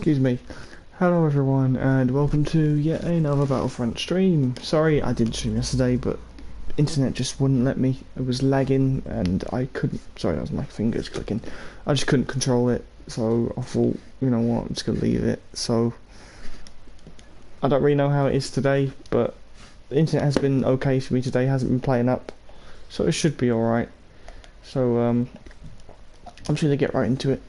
Excuse me. Hello everyone and welcome to yet another Battlefront stream. Sorry I didn't stream yesterday, but internet just wouldn't let me. It was lagging and I couldn't, sorry that was my fingers clicking. I just couldn't control it, so I thought, you know what, I'm just gonna leave it. So I don't really know how it is today, but the internet has been okay for me today, hasn't been playing up. So it should be alright. So I'm just gonna get right into it.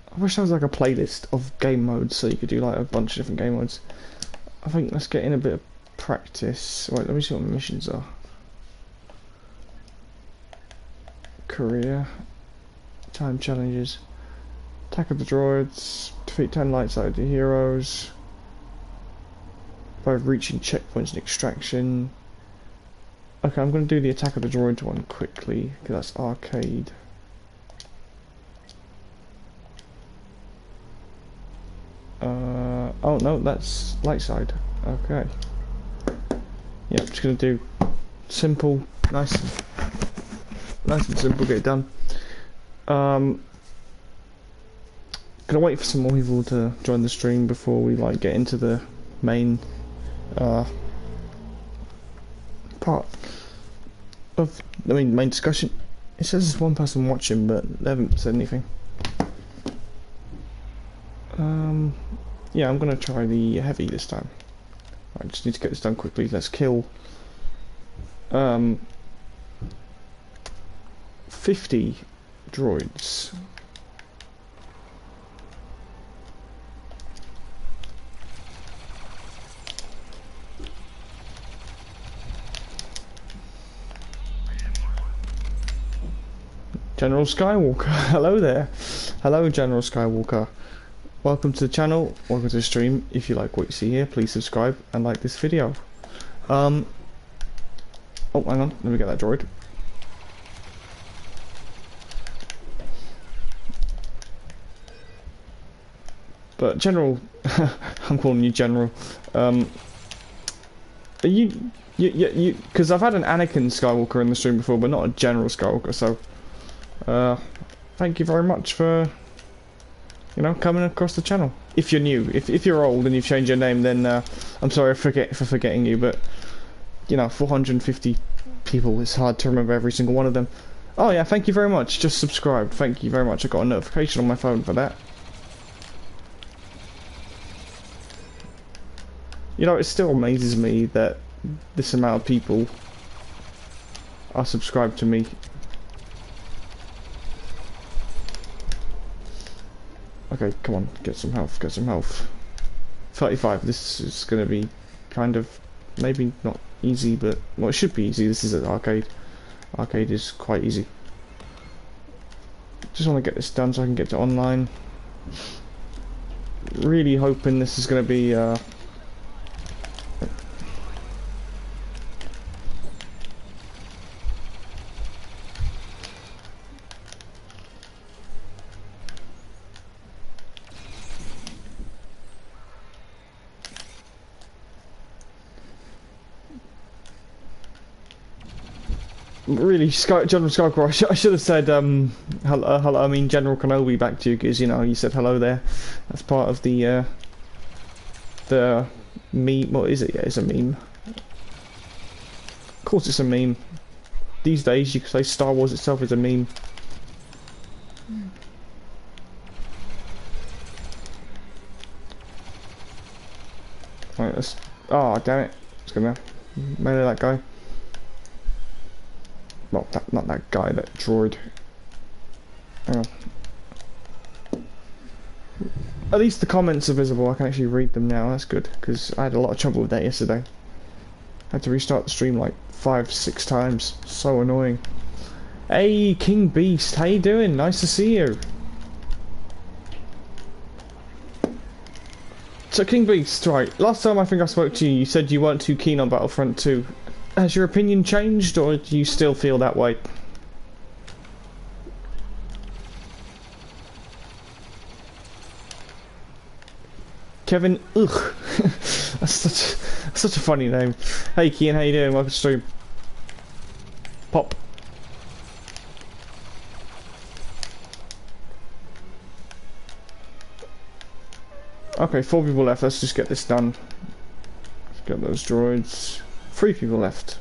I wish there was like a playlist of game modes so you could do like a bunch of different game modes. I think let's get in a bit of practice. Wait, let me see what the missions are. Career. Time challenges. Attack of the droids. Defeat 10 light-sided heroes. By reaching checkpoints and extraction. Okay, I'm going to do the attack of the droids one quickly because that's arcade. Oh no, that's light side. Okay. Yeah, I'm just gonna do simple, nice and simple, get it done. Gonna wait for some more people to join the stream before we like get into the main part of main discussion. It says there's one person watching, but they haven't said anything. Yeah, I'm gonna try the heavy this time. I just need to get this done quickly. Let's kill 50 droids. General Skywalker, hello there. Hello, General Skywalker. Welcome to the channel, welcome to the stream. If you like what you see here, please subscribe and like this video. Oh, hang on, let me get that droid. But General, I'm calling you General. Are you, because I've had an Anakin Skywalker in the stream before, but not a General Skywalker, so thank you very much for, you know, coming across the channel. If you're new, if you're old and you've changed your name, then I'm sorry for forgetting you, but you know, 450 people, it's hard to remember every single one of them. Oh yeah, thank you very much, just subscribed, thank you very much. I got a notification on my phone for that. You know, it still amazes me that this amount of people are subscribed to me. Okay, come on, get some health, get some health. 35, this is going to be kind of, maybe not easy, but, well, it should be easy. This is an arcade. Arcade is quite easy. Just want to get this done so I can get to online. Really hoping this is going to be, really, General Skywalker, I should have said, hello, I mean General Kenobi back to you, because, you know, you said hello there. That's part of the meme, what is it? Yeah, it's a meme. Of course it's a meme. These days, you could say Star Wars itself is a meme. Right, let's, oh, damn it. It's gonna melee that guy. Well, not that guy, that droid. Oh. At least the comments are visible, I can actually read them now, that's good, because I had a lot of trouble with that yesterday. I had to restart the stream like 5-6 times, so annoying. Hey, King Beast, how you doing? Nice to see you. So King Beast, right, last time I think I spoke to you, you said you weren't too keen on Battlefront 2. Has your opinion changed, or do you still feel that way? Kevin, ugh. That's such a funny name. Hey Kian, how you doing? Welcome to stream. Pop. Okay, 4 people left. Let's just get this done. Let's get those droids. 3 people left.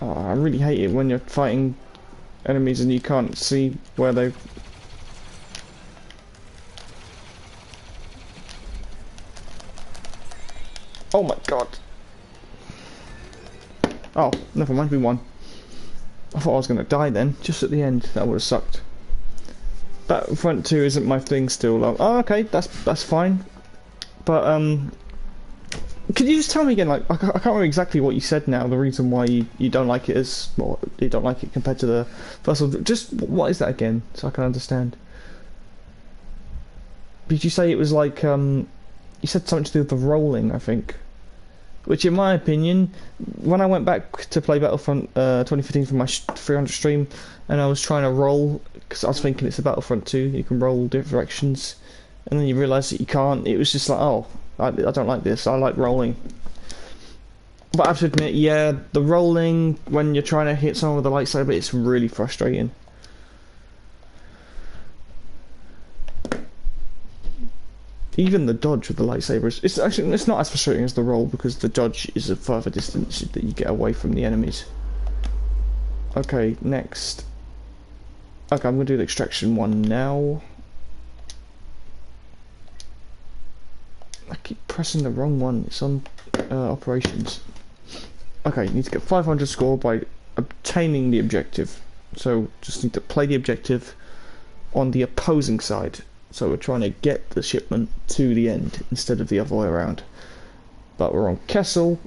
Oh, I really hate it when you're fighting enemies and you can't see where they... Oh my god. Oh, never mind, we won. I thought I was going to die then, just at the end. That would have sucked. Battlefront 2 isn't my thing still. Oh, okay, that's fine. But, could you just tell me again, like, I can't remember exactly what you said now, the reason why you don't like it as, well, you don't like it compared to the first one. Just, what is that again, so I can understand? Did you say it was like, you said something to do with the rolling, I think. Which, in my opinion, when I went back to play Battlefront 2015 for my 300 stream, and I was trying to roll, because I was thinking it's a Battlefront 2, you can roll different directions, and then you realise that you can't, it was just like, oh, I don't like this, I like rolling. But I have to admit, yeah, the rolling, when you're trying to hit someone with a lightsaber, it's really frustrating. Even the dodge with the lightsabers, it's not as frustrating as the roll because the dodge is a further distance that you get away from the enemies. Okay, next. Okay, I'm gonna do the extraction one now. I keep pressing the wrong one. It's on operations. Okay, you need to get 500 score by obtaining the objective. So just need to play the objective on the opposing side. So we're trying to get the shipment to the end instead of the other way around. But we're on Kessel,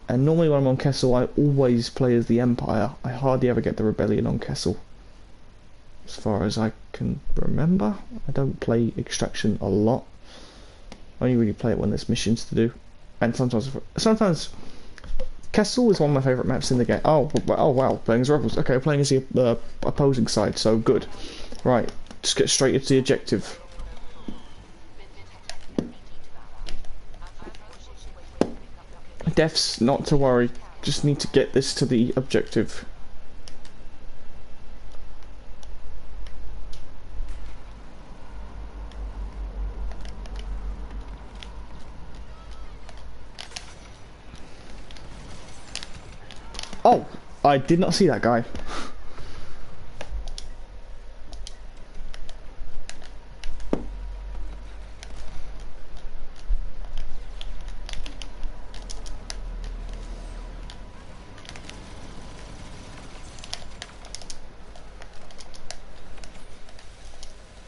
and normally when I'm on Kessel I always play as the Empire. I hardly ever get the Rebellion on Kessel, as far as I can remember. I don't play Extraction a lot. I only really play it when there's missions to do, and sometimes Kessel is one of my favourite maps in the game. Oh wow, playing as Rebels. Okay, playing as the opposing side, so good. Right. Just get straight into the objective. Deaths, not to worry. Just need to get this to the objective. Oh, I did not see that guy.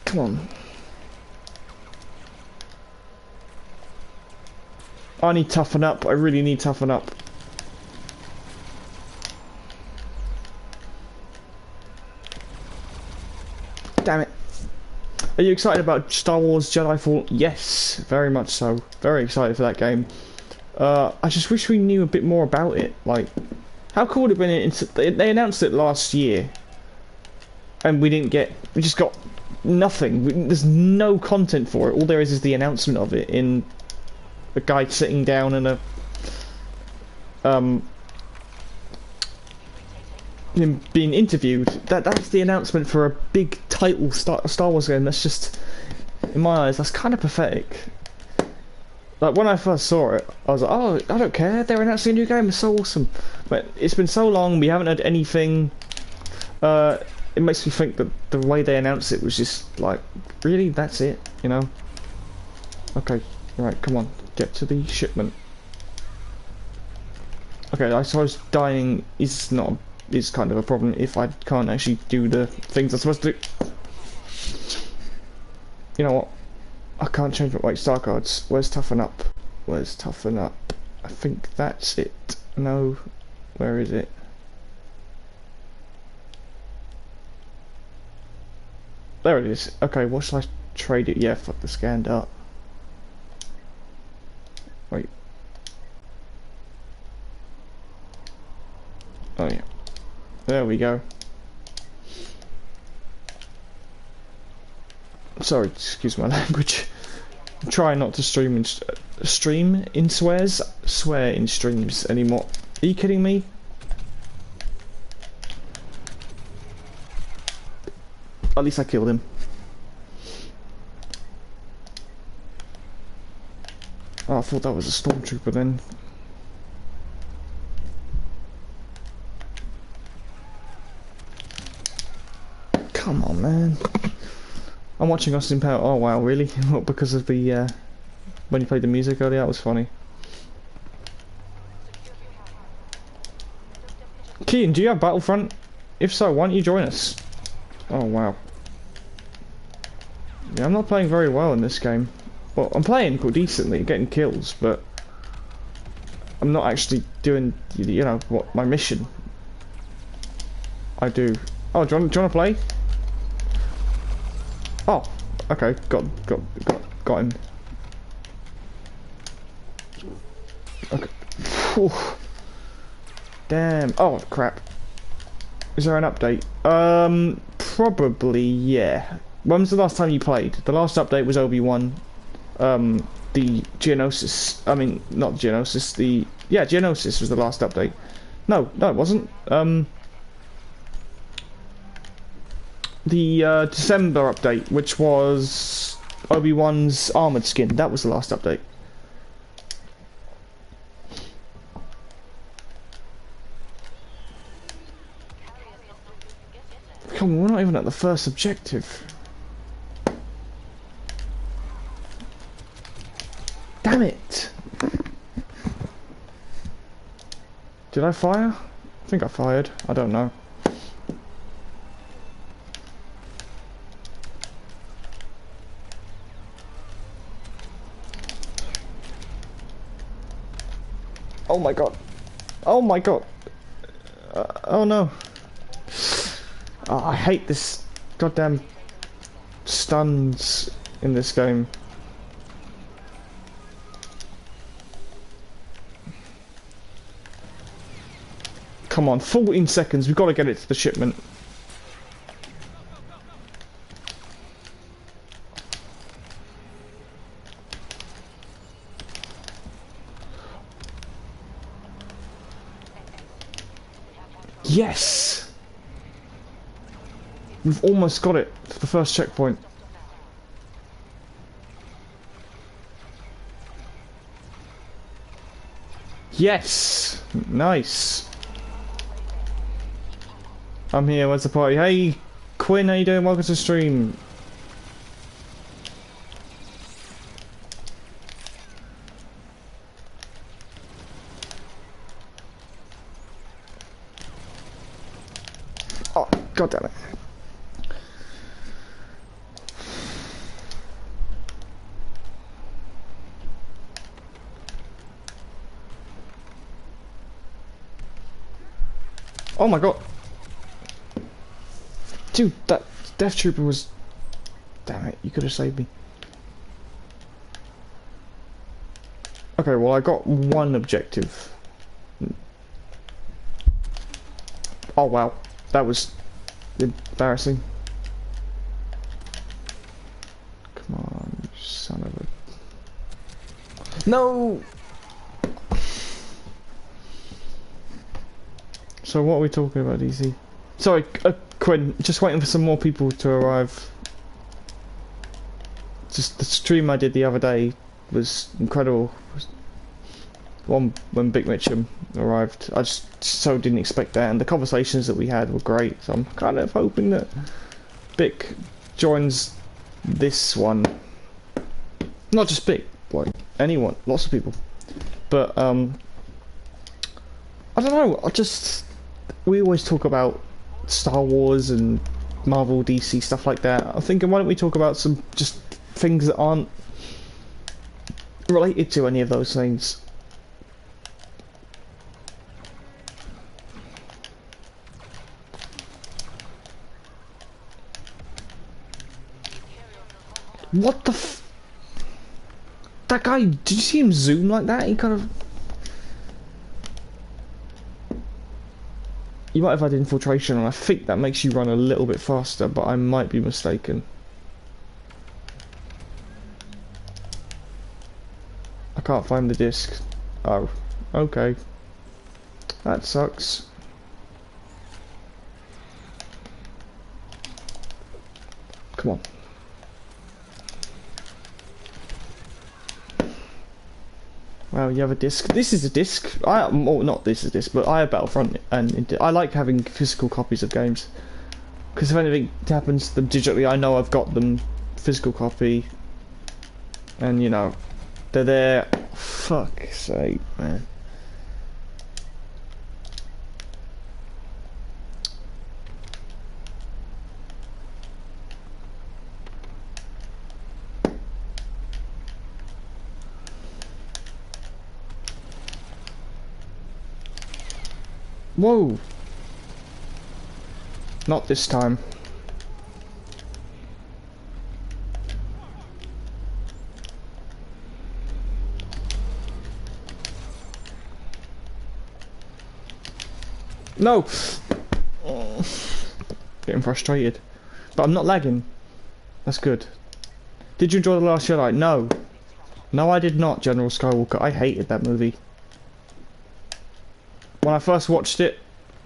Come on. I need toughen up. I really need toughen up. Damn it. Are you excited about Star Wars Jedi Fallen? Yes, very much so. Very excited for that game. I just wish we knew a bit more about it. Like, how cool would it have been? They announced it last year, and we just got nothing. There's no content for it. All there is the announcement of it in a guy sitting down and him being interviewed. That's the announcement for a big title Star Wars game. That's just, in my eyes, that's kind of pathetic. Like, when I first saw it, I was like, oh, I don't care, they're announcing a new game, it's so awesome. But it's been so long, we haven't had anything. It makes me think that the way they announced it was just like, really, that's it, you know? Okay, right, come on, get to the shipment. Okay, I suppose dying is kind of a problem if I can't actually do the things I'm supposed to do. You know what? I can't change my star cards. Where's toughen up? Where's toughen up? I think that's it. No, where is it? There it is. Okay, what should I trade it? Yeah, fuck the scanned up. Wait. Oh yeah. There we go. Sorry, excuse my language. I'm trying not to swear in streams anymore. Are you kidding me? At least I killed him. Oh, I thought that was a stormtrooper then. Come on, man. I'm watching Austin Power. Oh wow, really? Not because of the when you played the music earlier. That was funny. Kean, do you have Battlefront? If so, why don't you join us? Oh wow. Yeah, I'm not playing very well in this game. Well, I'm playing quite decently, getting kills, but I'm not actually doing, you know, what my mission. I do. Oh, do you want to play? Oh, okay. Got him. Okay. Whew. Damn. Oh crap. Is there an update? Probably yeah. When was the last time you played? The last update was Obi-Wan. The Geonosis. I mean, not Geonosis. Geonosis was the last update. No, it wasn't. The December update, which was Obi-Wan's armored skin. That was the last update. Come on, we're not even at the first objective. Damn it! Did I fire? I think I fired. I don't know. Oh my god. Oh my god. Oh no. Oh, I hate this goddamn stuns in this game. Come on, 14 seconds. We've got to get it to the shipment. Yes! We've almost got it to the first checkpoint. Yes! Nice. I'm here, where's the party? Hey, Quinn, how you doing? Welcome to the stream. Oh, god damn it. Oh my god. Dude, that Death Trooper was... Damn it, you could have saved me. Okay, well I got one objective. Oh wow, that was embarrassing. Come on, you son of a... No! So what are we talking about, DC? Sorry, Quinn, just waiting for some more people to arrive. Just the stream I did the other day was incredible. One when Big Mitchum arrived, I just so didn't expect that, and the conversations that we had were great. So I'm kind of hoping that Bick joins this one. Not just Bick, like anyone, lots of people. But I don't know. We always talk about Star Wars and Marvel, DC, stuff like that. I'm thinking, why don't we talk about some just things that aren't related to any of those things? What the f... That guy, did you see him zoom like that? He kind of... You might have had infiltration, and I think that makes you run a little bit faster, but I might be mistaken. I can't find the disc. Oh, okay. That sucks. Come on. Well, you have a disc. This is a disc. Well, not this is a disc, but I have Battlefront, and I like having physical copies of games. Because if anything happens to them digitally, I know I've got them physical copy. And, you know, they're there. Fuck's sake, man. Whoa! Not this time. No! Oh. Getting frustrated. But I'm not lagging. That's good. Did you enjoy The Last Jedi? No. No, I did not, General Skywalker. I hated that movie. When I first watched it,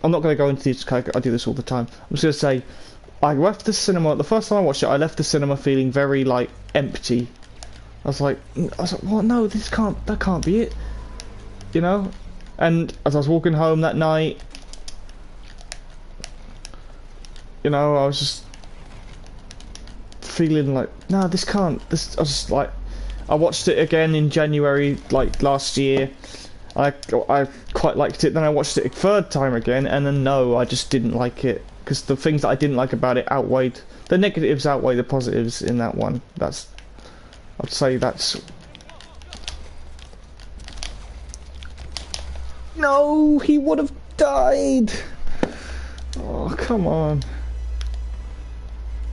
I'm not going to go into these, I do this all the time. I'm just going to say, I left the cinema, the first time I watched it, I left the cinema feeling very, like, empty. I was like, what? No, that can't be it. You know? And as I was walking home that night, you know, I was just feeling like, no, this can't, I was just like, I watched it again in January, like, last year. I quite liked it, then I watched it a third time again, and then no, I just didn't like it, because the things that I didn't like about it outweighed, the negatives outweigh the positives in that one. I'd say that's... No, he would have died! Oh, come on.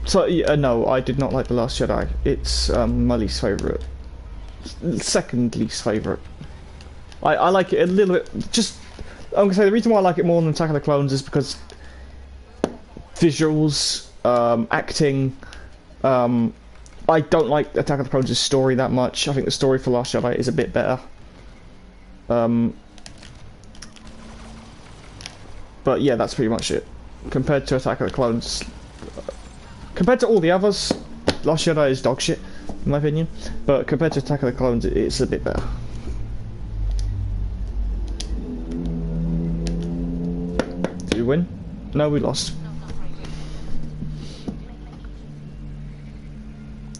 So, yeah, no, I did not like The Last Jedi. It's my least favourite. Second least favourite. I like it a little bit, I'm going to say the reason why I like it more than Attack of the Clones is because visuals, acting, I don't like Attack of the Clones' story that much. I think the story for Last Jedi is a bit better. But yeah, that's pretty much it. Compared to Attack of the Clones, compared to all the others, Last Jedi is dog shit, in my opinion. But compared to Attack of the Clones, it's a bit better. Did we win? No, we lost.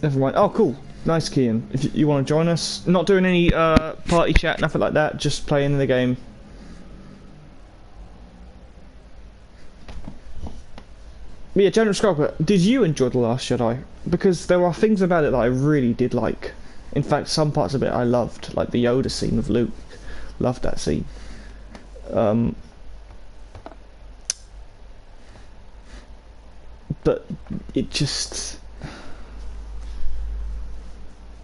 Never mind. Oh, cool. Nice, Kian. If you want to join us, not doing any party chat, nothing like that. Just playing the game. But yeah, General Skywalker, did you enjoy The Last Jedi? Because there are things about it that I really did like. In fact, some parts of it I loved, like the Yoda scene with Luke. Loved that scene. But it just...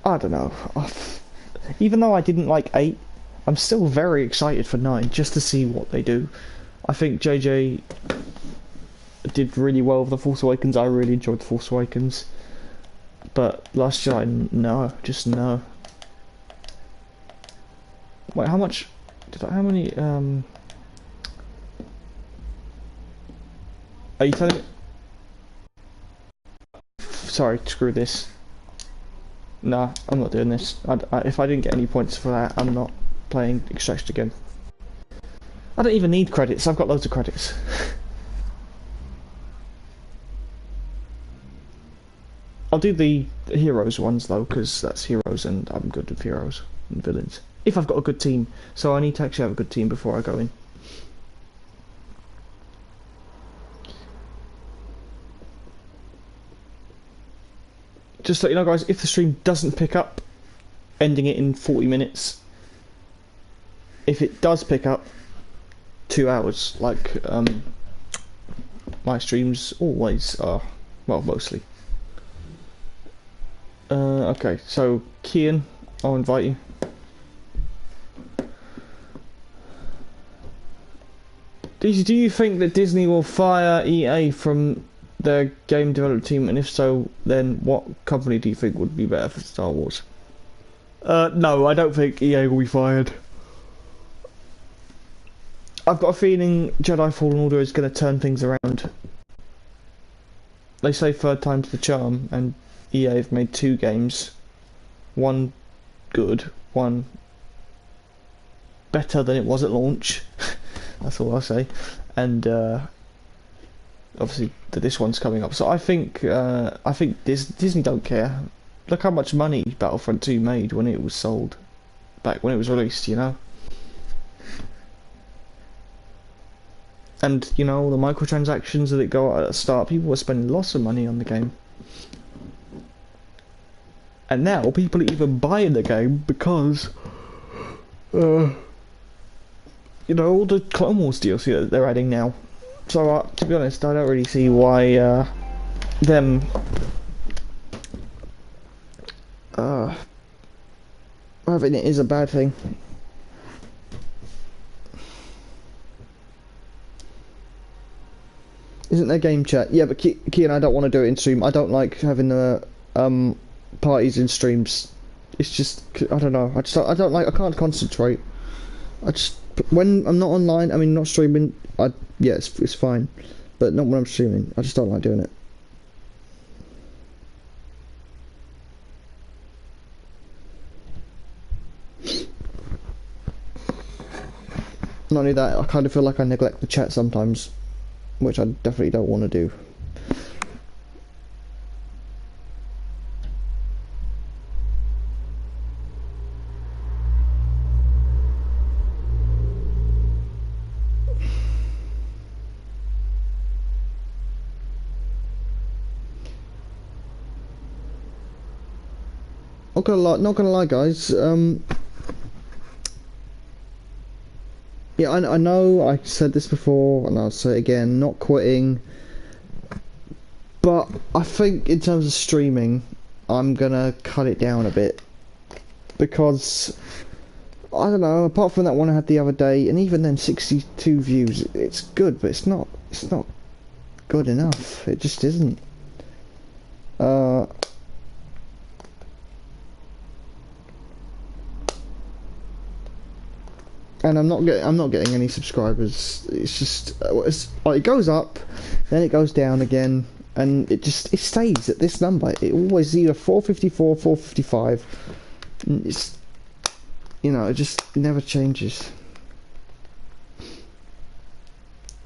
I don't know. Even though I didn't like 8, I'm still very excited for 9, just to see what they do. I think JJ did really well with The Force Awakens. I really enjoyed The Force Awakens. But Last Jedi, no. Just no. Wait, how much... how many... Are you telling me... Sorry, screw this. Nah, I'm not doing this. If I didn't get any points for that, I'm not playing Extraction again. I don't even need credits, I've got loads of credits. I'll do the heroes ones though, because that's heroes and I'm good with heroes and villains. If I've got a good team. So I need to actually have a good team before I go in. Just so you know guys, if the stream doesn't pick up, ending it in 40 minutes. If it does pick up, 2 hours, like my streams always are. Well, mostly. Okay, so Kian, I'll invite you. Do you think that Disney will fire EA from their game development team, and if so, then what company do you think would be better for Star Wars? No, I don't think EA will be fired. I've got a feeling Jedi Fallen Order is going to turn things around. they say third time's the charm, and EA have made 2 games, one good, one better than it was at launch. That's all I'll say. And obviously this one's coming up. So I think Disney don't care. Look how much money Battlefront 2 made when it was sold, back when it was released, you know. And you know, all the microtransactions that go at the start, people were spending lots of money on the game. And now people are even buying the game because you know, all the Clone Wars DLC that they're adding now. So to be honest, I don't really see why them having it is a bad thing. Isn't there game chat? Yeah, but Key and I don't want to do it in stream. I don't like having the parties in streams. It's just, I don't know. I don't like. I can't concentrate. I just, when I'm not online, I mean not streaming. Yeah, it's fine, but not when I'm streaming. I just don't like doing it. Not only that, I kind of feel like I neglect the chat sometimes, which I definitely don't want to do. Not gonna lie, guys. Yeah, I know I said this before, and I'll say it again. Not quitting, but I think in terms of streaming, I'm gonna cut it down a bit because I don't know. Apart from that one I had the other day, and even then, 62 views. It's good, but it's not good enough. It just isn't. And I'm not getting any subscribers. It's just it goes up, then it goes down again, and it stays at this number. It always either 454, 455. It's, you know, it just never changes.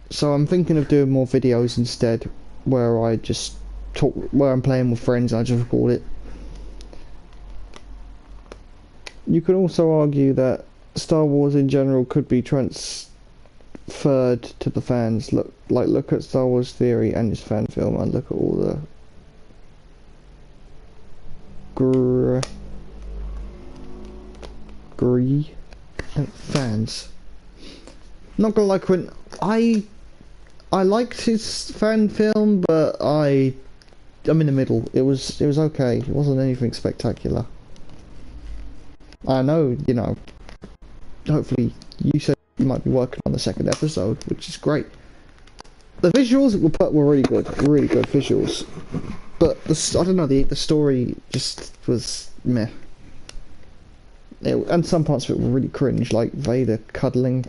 So I'm thinking of doing more videos instead, where I just talk, where I'm playing with friends and I just record it. You could also argue that Star Wars in general could be transferred to the fans. Look at Star Wars Theory and his fan film, and look at all the fans. Not gonna like when I liked his fan film, but I'm in the middle. It was okay. It wasn't anything spectacular. I know, you know. Hopefully, you said you might be working on the second episode, which is great. The visuals were really good visuals, but I don't know, the story just was meh. And some parts of it were really cringe, like Vader hugging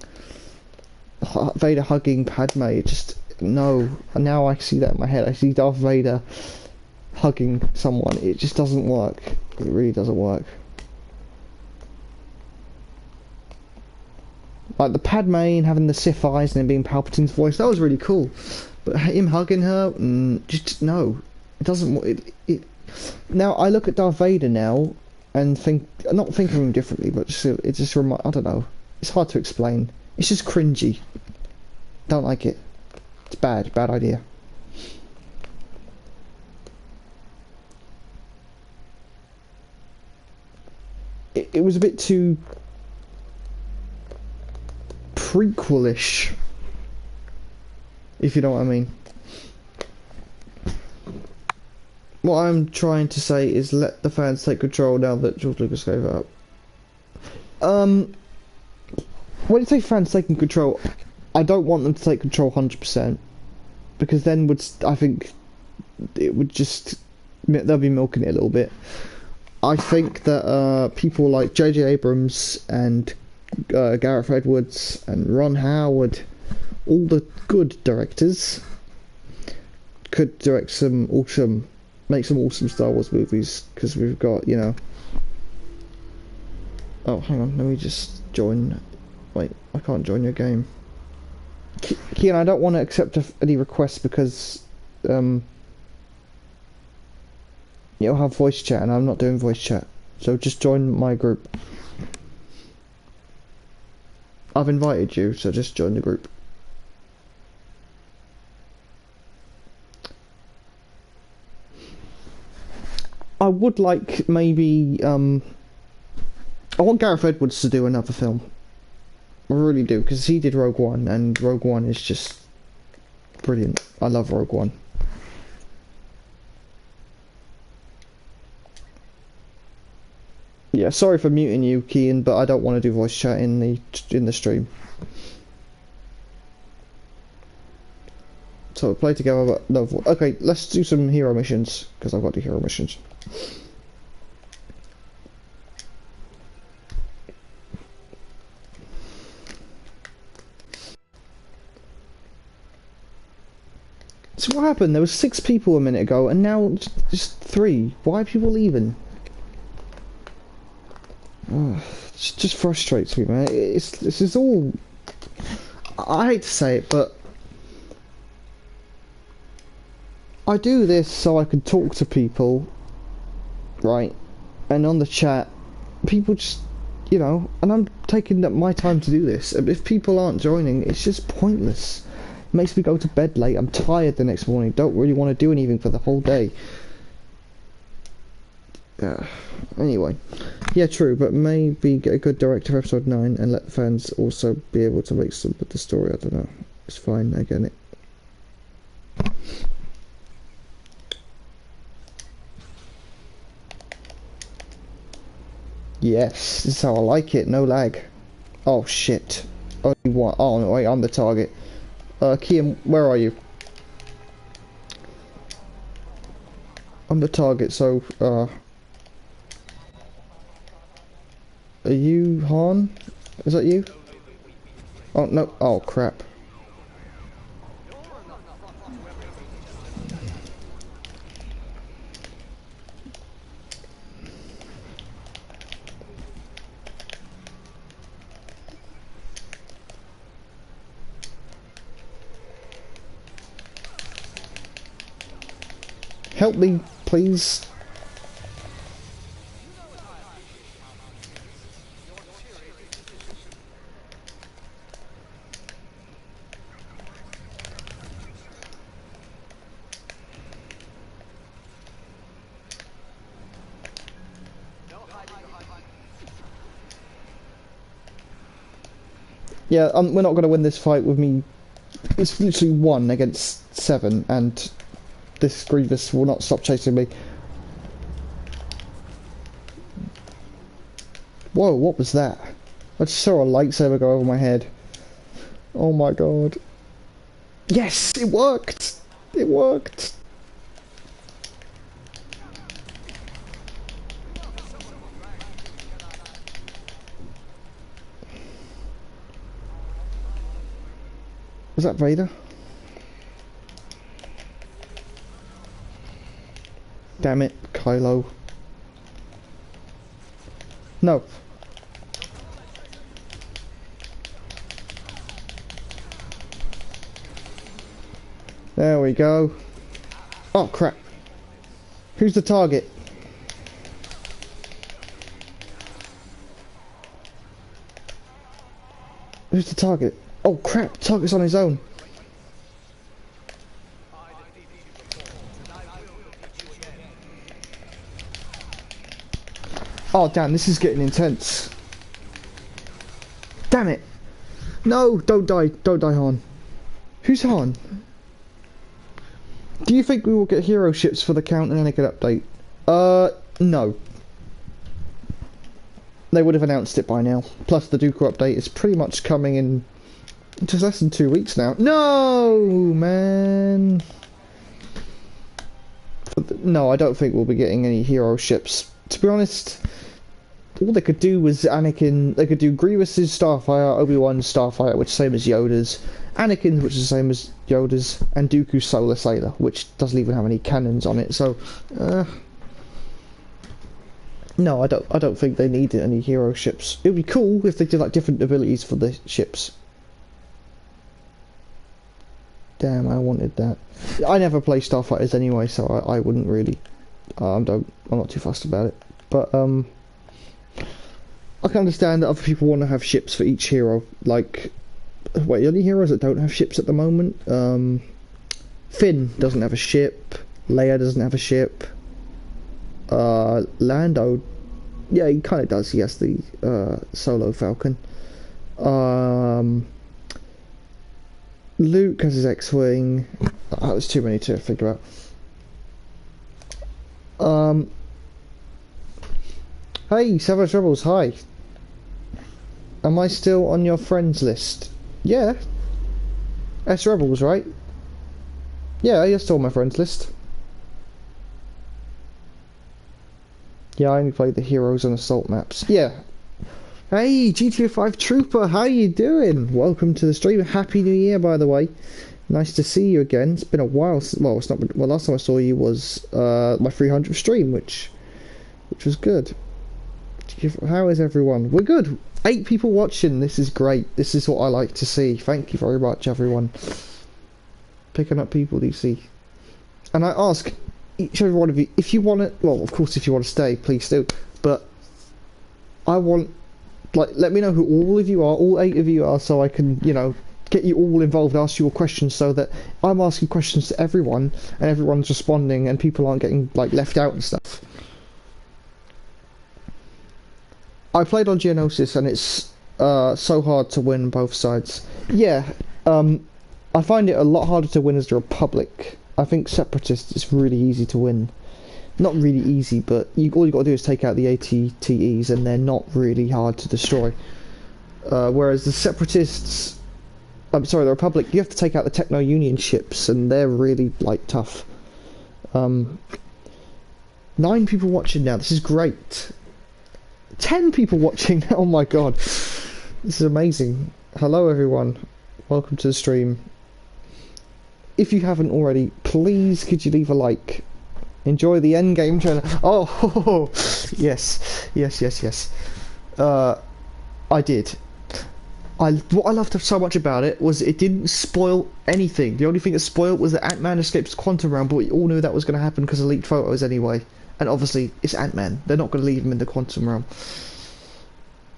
Padme. Just no. And now I see that in my head. I see Darth Vader hugging someone. It just doesn't work. It really doesn't work. Like the Padme and having the Sith eyes and then being Palpatine's voice, that was really cool. But him hugging her, just no, it doesn't. Now I look at Darth Vader now and not think of him differently, but it just I don't know. It's hard to explain. It's just cringy. Don't like it. It's bad idea. It was a bit too prequelish, if you know what I mean. What I'm trying to say is let the fans take control now that George Lucas gave it up. When you say fans taking control, I don't want them to take control 100%, because then I think it would just, they'll be milking it a little bit. I think that people like J.J. Abrams and Gareth Edwards and Ron Howard, all the good directors, could direct some awesome, make some awesome Star Wars movies, because we've got, you know. Oh, hang on, let me just join. Wait, I can't join your game. Kian, I don't want to accept any requests because you'll have voice chat, and I'm not doing voice chat. So just join my group. I've invited you, so just join the group. I would like maybe I want Gareth Edwards to do another film. I really do, because he did Rogue One, and Rogue One is just brilliant. I love Rogue One. Yeah, sorry for muting you, Kian, but I don't want to do voice chat in the stream. So we'll play together, but no. Okay, let's do some hero missions, because I've got the hero missions. So what happened? There was 6 people a minute ago, and now just 3. Why are people leaving? It just frustrates me, man. This is all. I hate to say it, but I do this so I can talk to people, right? And on the chat, people just, you know, and I'm taking up my time to do this. If people aren't joining, it's just pointless. It makes me go to bed late. I'm tired the next morning. Don't really want to do anything for the whole day. Anyway, yeah, true, but maybe get a good director for episode 9 and let the fans also be able to make some of the story. I don't know. It's fine. I get it. Yes, this is how I like it. No lag. Oh shit. Only one. Oh no, wait, I'm the target. Kian, where are you? I'm the target, so, are you Han? Is that you? Oh, no. Oh, crap. Help me, please. Yeah, we're not going to win this fight with me. It's literally 1 against 7, and this Grievous will not stop chasing me. Whoa, what was that? I just saw a lightsaber go over my head. Oh my god. Yes, it worked! It worked! Was that Vader? Damn it, Kylo. No. There we go. Oh crap. Who's the target? Who's the target? Oh crap, target's on his own. Oh damn, this is getting intense. Damn it. No, don't die, Han. Who's Han? Do you think we will get hero ships for the Count and Anakin update? No. They would have announced it by now. Plus the Dooku update is pretty much coming in just less than 2 weeks now. No, man. No, I don't think we'll be getting any hero ships. To be honest, all they could do was Anakin. They could do Grievous's Starfire, Obi-Wan's Starfire, which is the same as Yoda's, Anakin's, which is the same as Yoda's, and Dooku's Solar Sailor, which doesn't even have any cannons on it. So, no, I don't think they needed any hero ships. It would be cool if they did like different abilities for the ships. Damn, I wanted that. I never play Starfighters anyway, so I wouldn't really. I'm not too fussed about it. But I can understand that other people want to have ships for each hero. Like, wait, the only heroes that don't have ships at the moment? Finn doesn't have a ship. Leia doesn't have a ship. Lando, yeah, he kind of does. He has the Solo Falcon. Luke has his X-Wing. That was too many to figure out. Hey, Savage Rebels, hi. Am I still on your friends list? Yeah. S Rebels, right? Yeah, you're still on my friends list. Yeah, I only played the Heroes and Assault maps. Yeah. Hey, GTA 5 Trooper, how you doing? Welcome to the stream. Happy New Year, by the way. Nice to see you again. It's been a while. Well, it's not. Well, last time I saw you was my 300th stream, which was good. How is everyone? We're good. 8 people watching. This is great. This is what I like to see. Thank you very much, everyone. Picking up people, DC. And I ask each and every one of you, if you want to, well, of course, if you want to stay, please do. But I want, like, let me know who all of you are, all 8 of you are, so I can, you know, get you all involved, ask you all questions, so that I'm asking questions to everyone, and everyone's responding, and people aren't getting, like, left out and stuff. I played on Geonosis, and it's so hard to win both sides. Yeah, I find it a lot harder to win as the Republic. I think Separatists is really easy to win. Not really easy, but all you got to do is take out the ATTEs, and they're not really hard to destroy. Whereas the Separatists, I'm sorry, the Republic, you have to take out the Techno-Union ships, and they're really, like, tough. 9 people watching now, this is great. 10 people watching, oh my god. This is amazing. Hello everyone, welcome to the stream. If you haven't already, please could you leave a like. Enjoy the endgame trailer. Oh, yes. I did. What I loved so much about it was it didn't spoil anything. The only thing that spoiled was that Ant-Man escapes the quantum realm, but we all knew that was going to happen because of leaked photos anyway. And obviously, it's Ant-Man. They're not going to leave him in the quantum realm.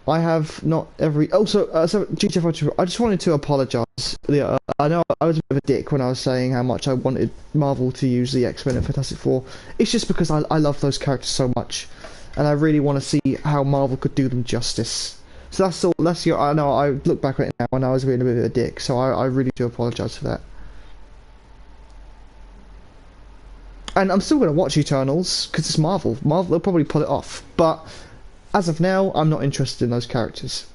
I have not every... Also, so GTA 5, I just wanted to apologise. I know I was a bit of a dick when I was saying how much I wanted Marvel to use the X-Men and Fantastic Four. It's just because I love those characters so much. And I really want to see how Marvel could do them justice. So that's all. I know I look back at it now and I was being a bit of a dick. So I really do apologise for that. And I'm still going to watch Eternals, because it's Marvel. Marvel, they'll probably pull it off. But, as of now, I'm not interested in those characters.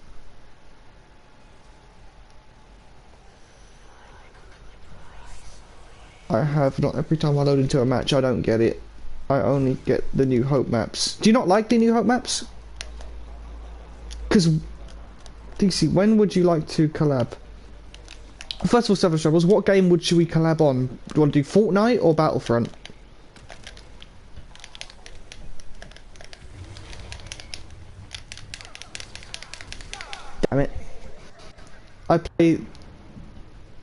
I have not every time I load into a match, I don't get it. I only get the New Hope maps. Do you not like the New Hope maps? Because, DC, when would you like to collab? First of all, Savage Rebels, what game should we collab on? Do you want to do Fortnite or Battlefront? Damn it. I play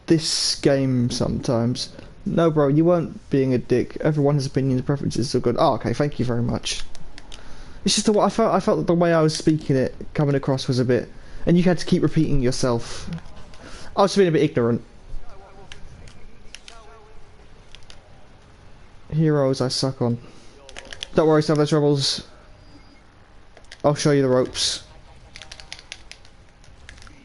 this game sometimes. No, bro, you weren't being a dick. Everyone has opinions and preferences, so good. Oh, okay, thank you very much. It's just I felt that the way I was speaking it, coming across was a bit... And you had to keep repeating yourself. I was being a bit ignorant. Heroes I suck on. Don't worry, Savage Rebels. I'll show you the ropes.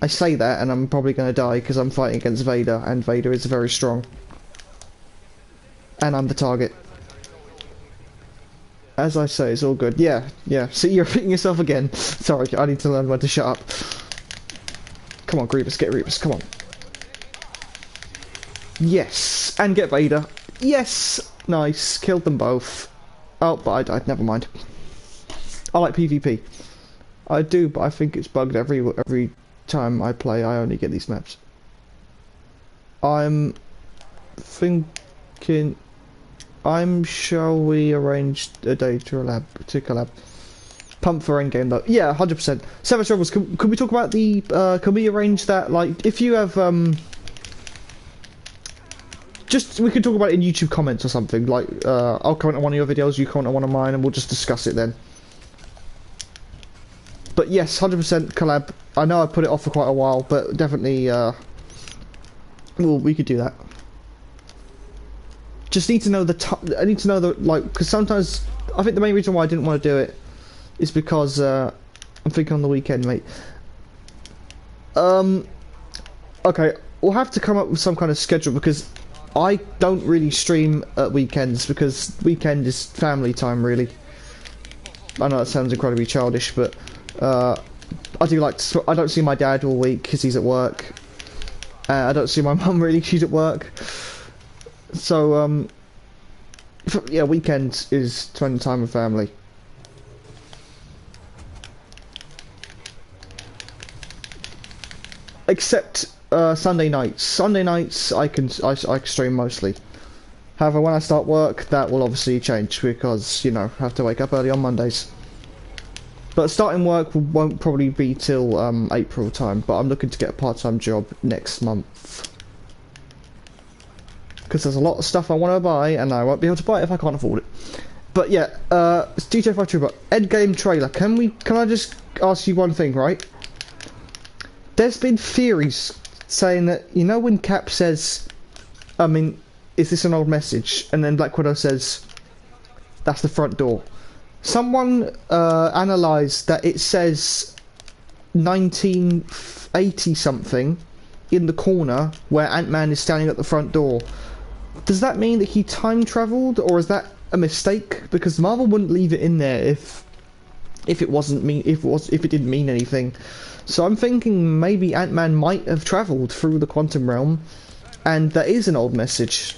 I say that, and I'm probably going to die because I'm fighting against Vader, and Vader is very strong. And I'm the target. As I say, it's all good. Yeah. See, you're repeating yourself again. Sorry, I need to learn when to shut up. Come on, Grievous, get Grievous, come on. Yes, and get Vader. Yes, nice, killed them both. Oh, but I died, never mind. I like PvP. I do, but I think it's bugged every time I play. I only get these maps. I'm thinking. Shall we arrange a day to collab? Pump for endgame though. Yeah, 100%. Seven Troubles. Can we talk about the? Can we arrange that? Like, if you have just we could talk about it in YouTube comments or something. Like, I'll comment on one of your videos, you comment on one of mine, and we'll just discuss it then. But yes, 100% collab. I know I put it off for quite a while, but definitely, well, we could do that. Just need to know I need to know the, like, because sometimes, I think the main reason why I didn't want to do it is because, I'm thinking on the weekend, mate. Okay, we'll have to come up with some kind of schedule, because I don't really stream at weekends, because weekend is family time, really. I know that sounds incredibly childish, but, I do like to, I don't see my dad all week, because he's at work. I don't see my mum, really, she's at work. So, yeah, weekend is spending time with family. Except Sunday nights. Sunday nights I can stream mostly. However, when I start work, that will obviously change because, you know, I have to wake up early on Mondays. But starting work won't probably be till April time. But I'm looking to get a part-time job next month. Because there's a lot of stuff I want to buy, and I won't be able to buy it if I can't afford it. But yeah, it's GTA 5 Trooper endgame trailer. Can I just ask you one thing, right? There's been theories saying that, you know, when Cap says, I mean, is this an old message? And then Black Widow says, that's the front door. Someone analysed that it says 1980 something in the corner where Ant-Man is standing at the front door. Does that mean that he time travelled, or is that a mistake? Because Marvel wouldn't leave it in there if it didn't mean anything. So I'm thinking maybe Ant-Man might have travelled through the quantum realm, and that is an old message.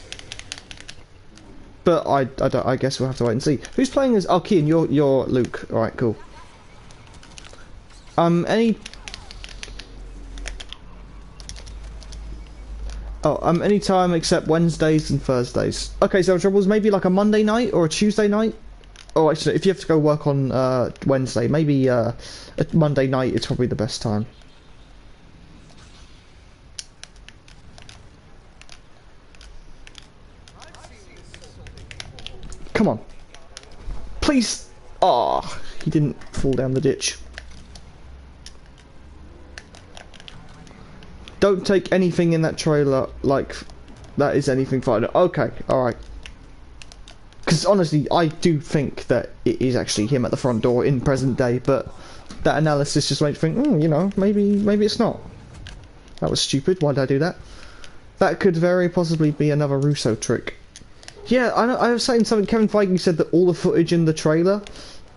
But I guess we'll have to wait and see. Who's playing as? Oh, Kian, you're Luke. All right, cool. Any time except Wednesdays and Thursdays. Okay, so troubles maybe like a Monday night or a Tuesday night. Oh, actually, if you have to go work on Wednesday, maybe a Monday night is probably the best time. Come on. Please. Oh, he didn't fall down the ditch. Don't take anything in that trailer like that is anything fine. Okay, alright. Because honestly, I do think that it is actually him at the front door in present day, but that analysis just makes me think, you know, maybe it's not. That was stupid. Why did I do that? That could very possibly be another Russo trick. Yeah, I was saying something. Kevin Feige said that all the footage in the trailer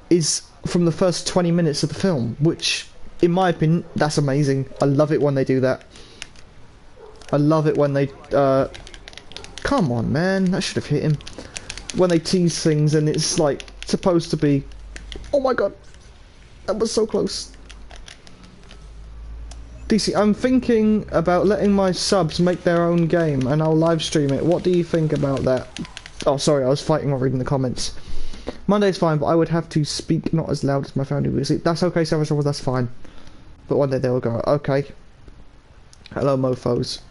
is from the first 20 minutes of the film, which, in my opinion, that's amazing. I love it when they do that. I love it when they, come on, man, I should have hit him. When they tease things and it's, like, supposed to be, oh my god, that was so close. DC, I'm thinking about letting my subs make their own game and I'll live stream it. What do you think about that? Oh, sorry, I was fighting while reading the comments. Monday's fine, but I would have to speak not as loud as my family will see. That's okay, Savage Trouble, that's fine. But one day they'll go, okay. Hello, mofos.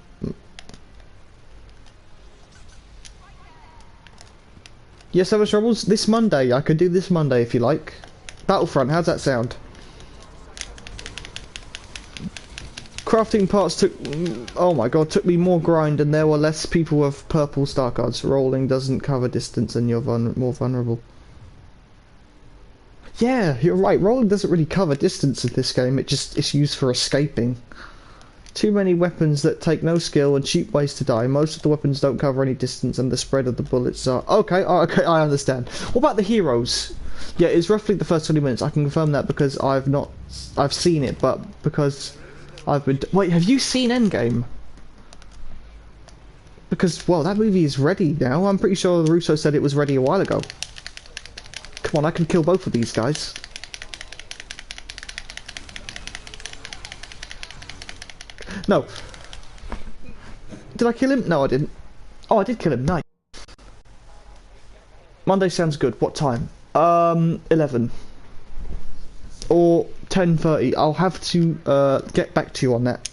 Yes, Savage Troubles, this Monday. I could do this Monday if you like. Battlefront, how's that sound? Crafting parts took, oh my god, took me more grind and there were less people with purple star cards. Rolling doesn't cover distance and you're more vulnerable. Yeah, you're right, rolling doesn't really cover distance in this game, it's used for escaping. Too many weapons that take no skill and cheap ways to die. Most of the weapons don't cover any distance and the spread of the bullets are... Okay, I understand. What about the heroes? Yeah, it's roughly the first 20 minutes. I can confirm that because I've seen it, but because I've been... Wait, have you seen Endgame? Because, well, that movie is ready now. I'm pretty sure Russo said it was ready a while ago. Come on, I can kill both of these guys. No. Did I kill him? No, I didn't. Oh, I did kill him. Nice. Monday sounds good. What time? 11. Or 10:30. I'll have to get back to you on that.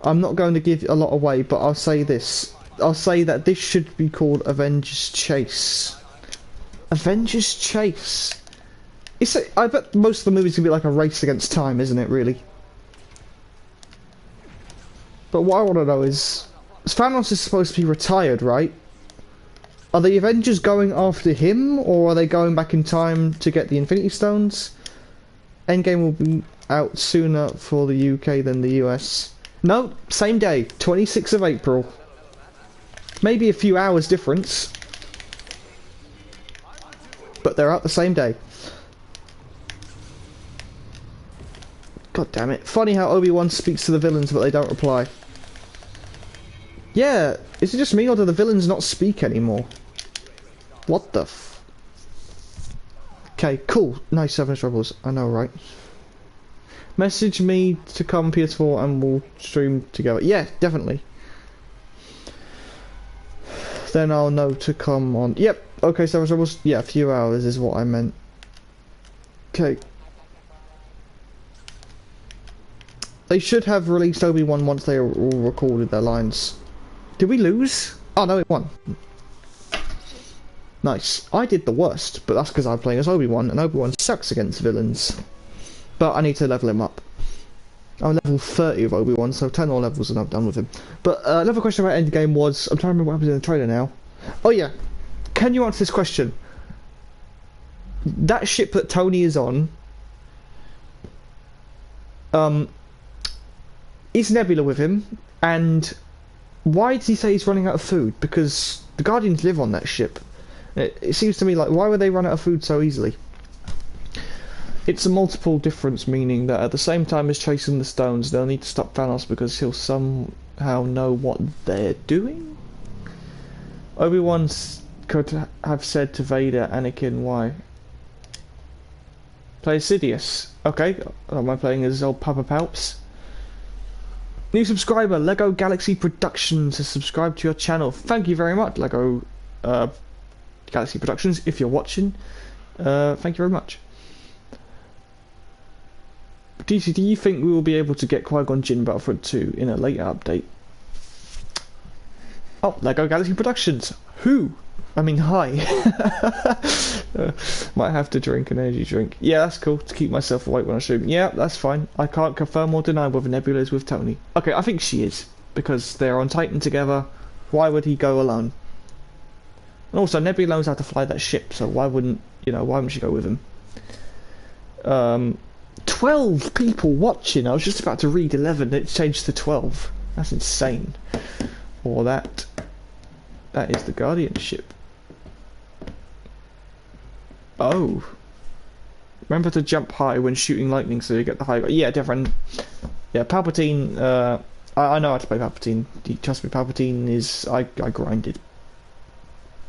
I'm not going to give a lot away, but I'll say this. I'll say that this should be called Avengers Chase. Avengers Chase. I bet most of the movies can be like a race against time, isn't it, really? But what I want to know is, Thanos is supposed to be retired, right? Are the Avengers going after him, or are they going back in time to get the Infinity Stones? Endgame will be out sooner for the UK than the US. No, same day, 26th of April. Maybe a few hours difference. But they're out the same day. God damn it. Funny how Obi-Wan speaks to the villains but they don't reply. Yeah, is it just me or do the villains not speak anymore? What the f... Okay, cool. Nice, 7 Rebels. I know, right? Message me to come PS4 and we'll stream together. Yeah, definitely. Then I'll know to come on. Yep, okay, 7 Rebels. Yeah, a few hours is what I meant. Okay. They should have released Obi-Wan once they all recorded their lines. Did we lose? Oh no, it won. Nice. I did the worst, but that's because I'm playing as Obi-Wan, and Obi-Wan sucks against villains. But I need to level him up. I'm level 30 of Obi-Wan, so 10 more levels and I'm done with him. But another question about Endgame was... I'm trying to remember what happens in the trailer now. Oh yeah. Can you answer this question? That ship that Tony is on... is Nebula with him? And why does he say he's running out of food? Because the Guardians live on that ship. It seems to me like, why would they run out of food so easily? It's a multiple difference, meaning that at the same time as chasing the stones, they'll need to stop Thanos because he'll somehow know what they're doing? Obi-Wan could have said to Vader, Anakin, why? Play Sidious. Okay, am I playing as old Papa Palps? New subscriber, Lego Galaxy Productions, has subscribed to your channel. Thank you very much, Lego Galaxy Productions, if you're watching. Thank you very much. DC, do you think we will be able to get Qui-Gon Jinn in Battlefront 2 in a later update? Oh, Lego Galaxy Productions. Who? I mean, hi. Might have to drink an energy drink. Yeah, that's cool, to keep myself awake when I stream. Yeah, that's fine. I can't confirm or deny whether Nebula is with Tony. Okay, I think she is, because they're on Titan together. Why would he go alone? And also, Nebula knows how to fly that ship, so why wouldn't she go with him? 12 people watching. I was just about to read 11, it's changed to 12. That's insane. Or that is the Guardian ship. Oh. Remember to jump high when shooting lightning so you get the high... Yeah, different. Yeah, Palpatine, I know how to play Palpatine. Trust me, Palpatine is... I grinded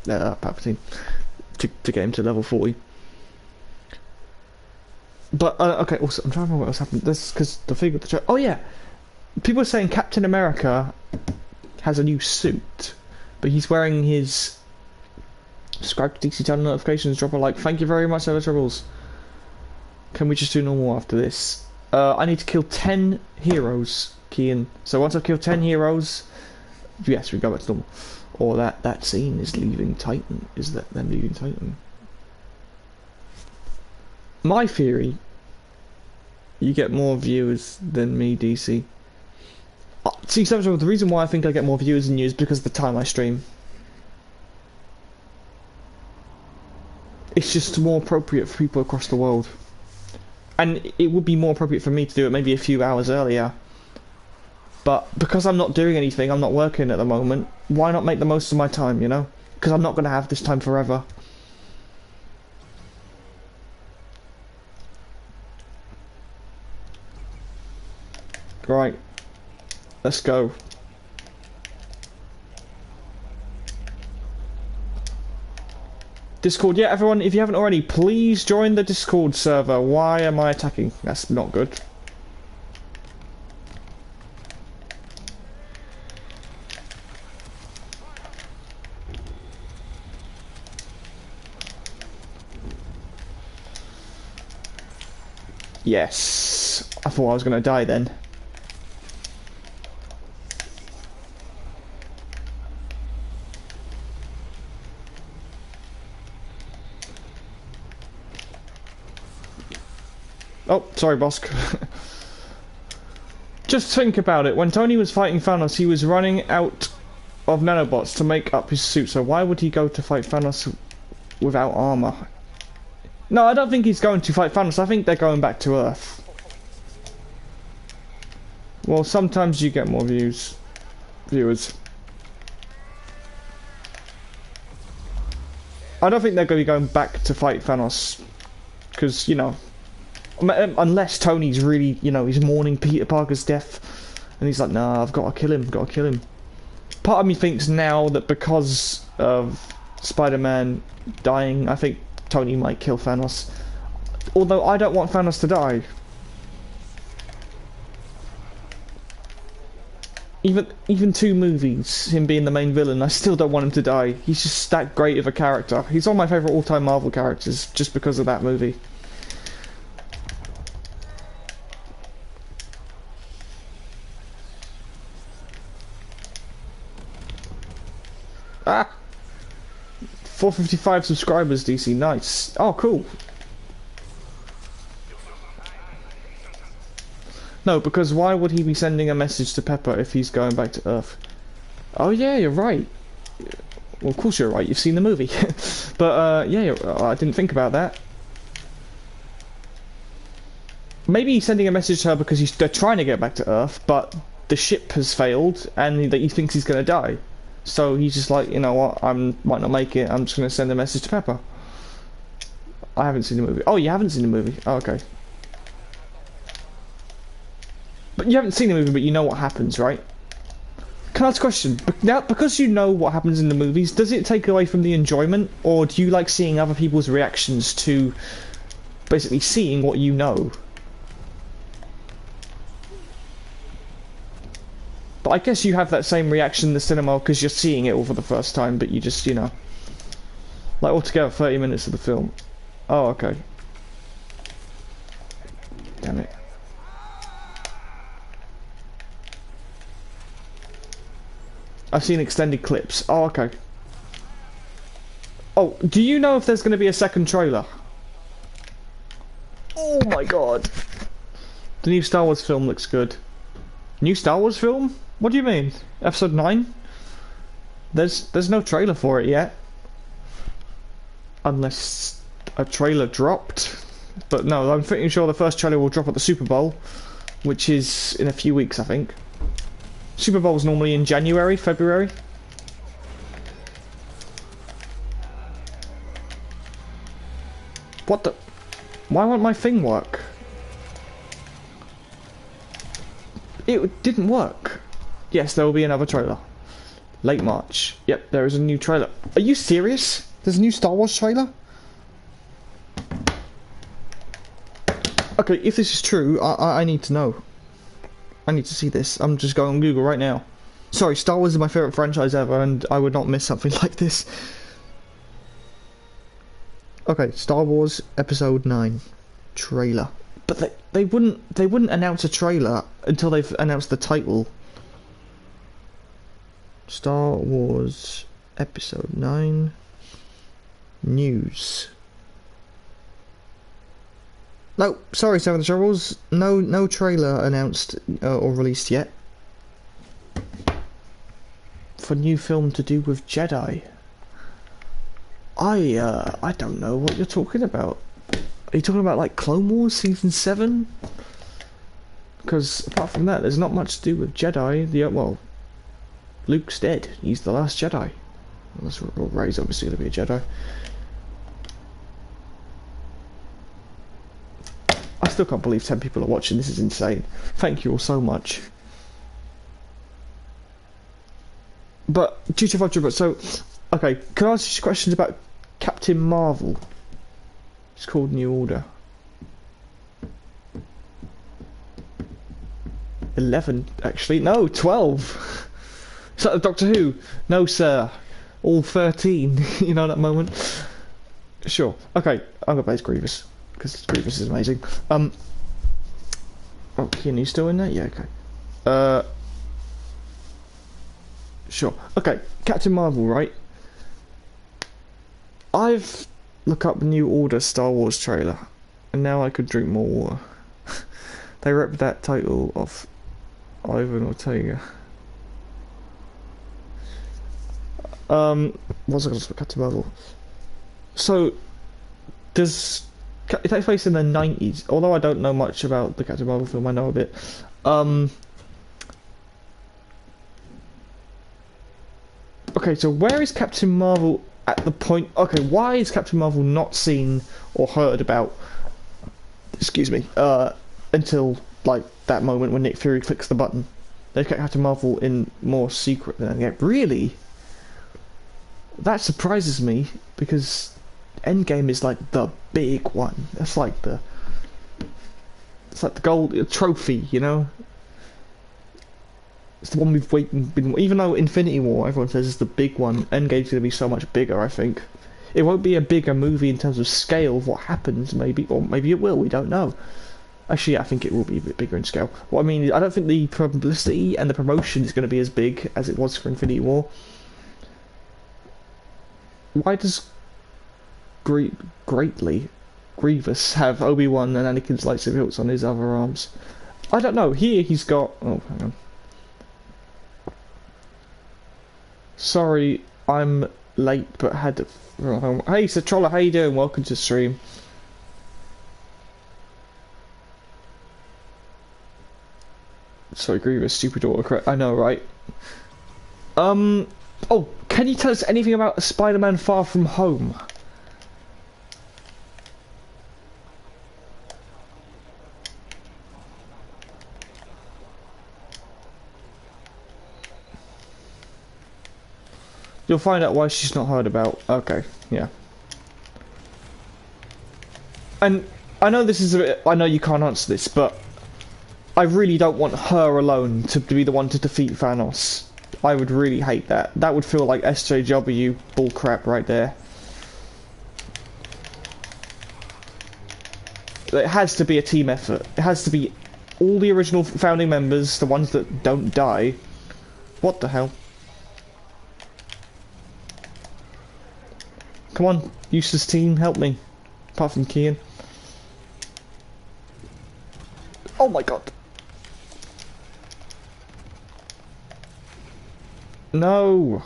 Palpatine to get him to level 40. But, okay, also, I'm trying to remember what else happened. This because the figure of the... Oh, yeah! People are saying Captain America has a new suit, but he's wearing his... Subscribe to DC channel notifications, drop a like. Thank you very much, Service Rebels. Can we just do normal after this? I need to kill 10 heroes, Kian. So once I've killed 10 heroes... Yes, we go back to normal. Or that scene is leaving Titan. Is that them leaving Titan? My theory, you get more viewers than me, DC. See, the reason why I think I get more viewers than you is because of the time I stream. It's just more appropriate for people across the world. And it would be more appropriate for me to do it maybe a few hours earlier. But because I'm not doing anything, I'm not working at the moment, why not make the most of my time, you know? Because I'm not going to have this time forever. Right, let's go. Discord, yeah, everyone, if you haven't already, please join the Discord server. Why am I attacking? That's not good. Yes. I thought I was going to die then. Oh, sorry, Bosk. Just think about it. When Tony was fighting Thanos, he was running out of nanobots to make up his suit. So why would he go to fight Thanos without armor? No, I don't think he's going to fight Thanos. I think they're going back to Earth. Well, sometimes you get more viewers. I don't think they're going to be going back to fight Thanos. Because, you know, unless Tony's really, you know, he's mourning Peter Parker's death. And he's like, nah, I've got to kill him, got to kill him. Part of me thinks now that because of Spider-Man dying, I think Tony might kill Thanos. Although I don't want Thanos to die. Even 2 movies, him being the main villain, I still don't want him to die. He's just that great of a character. He's one of my favourite all-time Marvel characters, just because of that movie. Ah! 455 subscribers, DC, nice. Oh, cool. No, because why would he be sending a message to Pepper if he's going back to Earth? Oh yeah, you're right. Well, of course you're right, you've seen the movie. But, yeah, I didn't think about that. Maybe he's sending a message to her because they're trying to get back to Earth, but the ship has failed, and that he thinks he's going to die. So he's just like, you know what, I might not make it, I'm just going to send a message to Pepper. I haven't seen the movie. Oh, you haven't seen the movie? Oh, okay. But you haven't seen the movie, but you know what happens, right? Can I ask a question? Now, because you know what happens in the movies, does it take away from the enjoyment? Or do you like seeing other people's reactions to basically seeing what you know? But I guess you have that same reaction in the cinema because you're seeing it all for the first time, but you just, you know... Like, altogether, 30 minutes of the film. Oh, okay. Damn it. I've seen extended clips. Oh, okay. Oh, do you know if there's going to be a second trailer? Oh my god. The new Star Wars film looks good. New Star Wars film? What do you mean? Episode 9? There's no trailer for it yet. Unless a trailer dropped. But no, I'm pretty sure the first trailer will drop at the Super Bowl, which is in a few weeks, I think. Super Bowl's normally in January, February. What the? Why won't my thing work? It didn't work. Yes, there will be another trailer. Late March. Yep, there is a new trailer. Are you serious? There's a new Star Wars trailer? Okay, if this is true, I need to know. I need to see this. I'm just going on Google right now. Sorry, Star Wars is my favourite franchise ever, and I would not miss something like this. Okay, Star Wars Episode 9 trailer. But they wouldn't announce a trailer until they've announced the title. Star Wars Episode 9 news. No, sorry, Seven of the Troubles. No trailer announced or released yet. For new film to do with Jedi. I don't know what you're talking about. Are you talking about like Clone Wars Season 7? Because apart from that, there's not much to do with Jedi. Well, Luke's dead. He's the last Jedi. Unless Rey's obviously going to be a Jedi. I still can't believe 10 people are watching. This is insane. Thank you all so much. But GTA 5 so okay, can I ask you questions about Captain Marvel? It's called New Order. 11, actually. No, 12. Is that Doctor Who? No, sir. All 13. You know that moment? Sure. Okay, I'm gonna play as Grievous. Because Grievous is amazing. Oh, Kian, you still in there? Yeah, okay. Sure. Okay, Captain Marvel, right? I've looked up the New Order Star Wars trailer, and now I could drink more water. They ripped that title off Ivan Ortega. What was I going to say? Captain Marvel. So, it takes place in the 90s. Although I don't know much about the Captain Marvel film, I know a bit. Okay, so where is Captain Marvel at the point? Okay, why is Captain Marvel not seen or heard about? Excuse me. Until like that moment when Nick Fury clicks the button. They've kept Captain Marvel in more secret than anything. Really? That surprises me because Endgame is like the big one. It's like the gold trophy, you know. It's the one we've been. Even though Infinity War, everyone says is the big one. Endgame's going to be so much bigger. I think it won't be a bigger movie in terms of scale of what happens, maybe, or maybe it will. We don't know. Actually, I think it will be a bit bigger in scale. What I mean is, I don't think the publicity and the promotion is going to be as big as it was for Infinity War. Why does Grievous have Obi-Wan and Anakin's lightsaber hilts on his other arms? I don't know. Here he's got. Oh, hang on. Sorry, I'm late, but had to run home. Hey, Satrolla, how you doing? Welcome to the stream. Sorry, Grievous, stupid autocorrect. I know, right? Oh, can you tell us anything about Spider-Man Far From Home? You'll find out why she's not heard about. Okay, yeah. And I know this is a bit, I know you can't answer this, but I really don't want her alone to be the one to defeat Thanos. I would really hate that. That would feel like SJW bullcrap right there. It has to be a team effort. It has to be all the original founding members, the ones that don't die. What the hell? Come on, useless team, help me. Apart from Kian. Oh my god. No.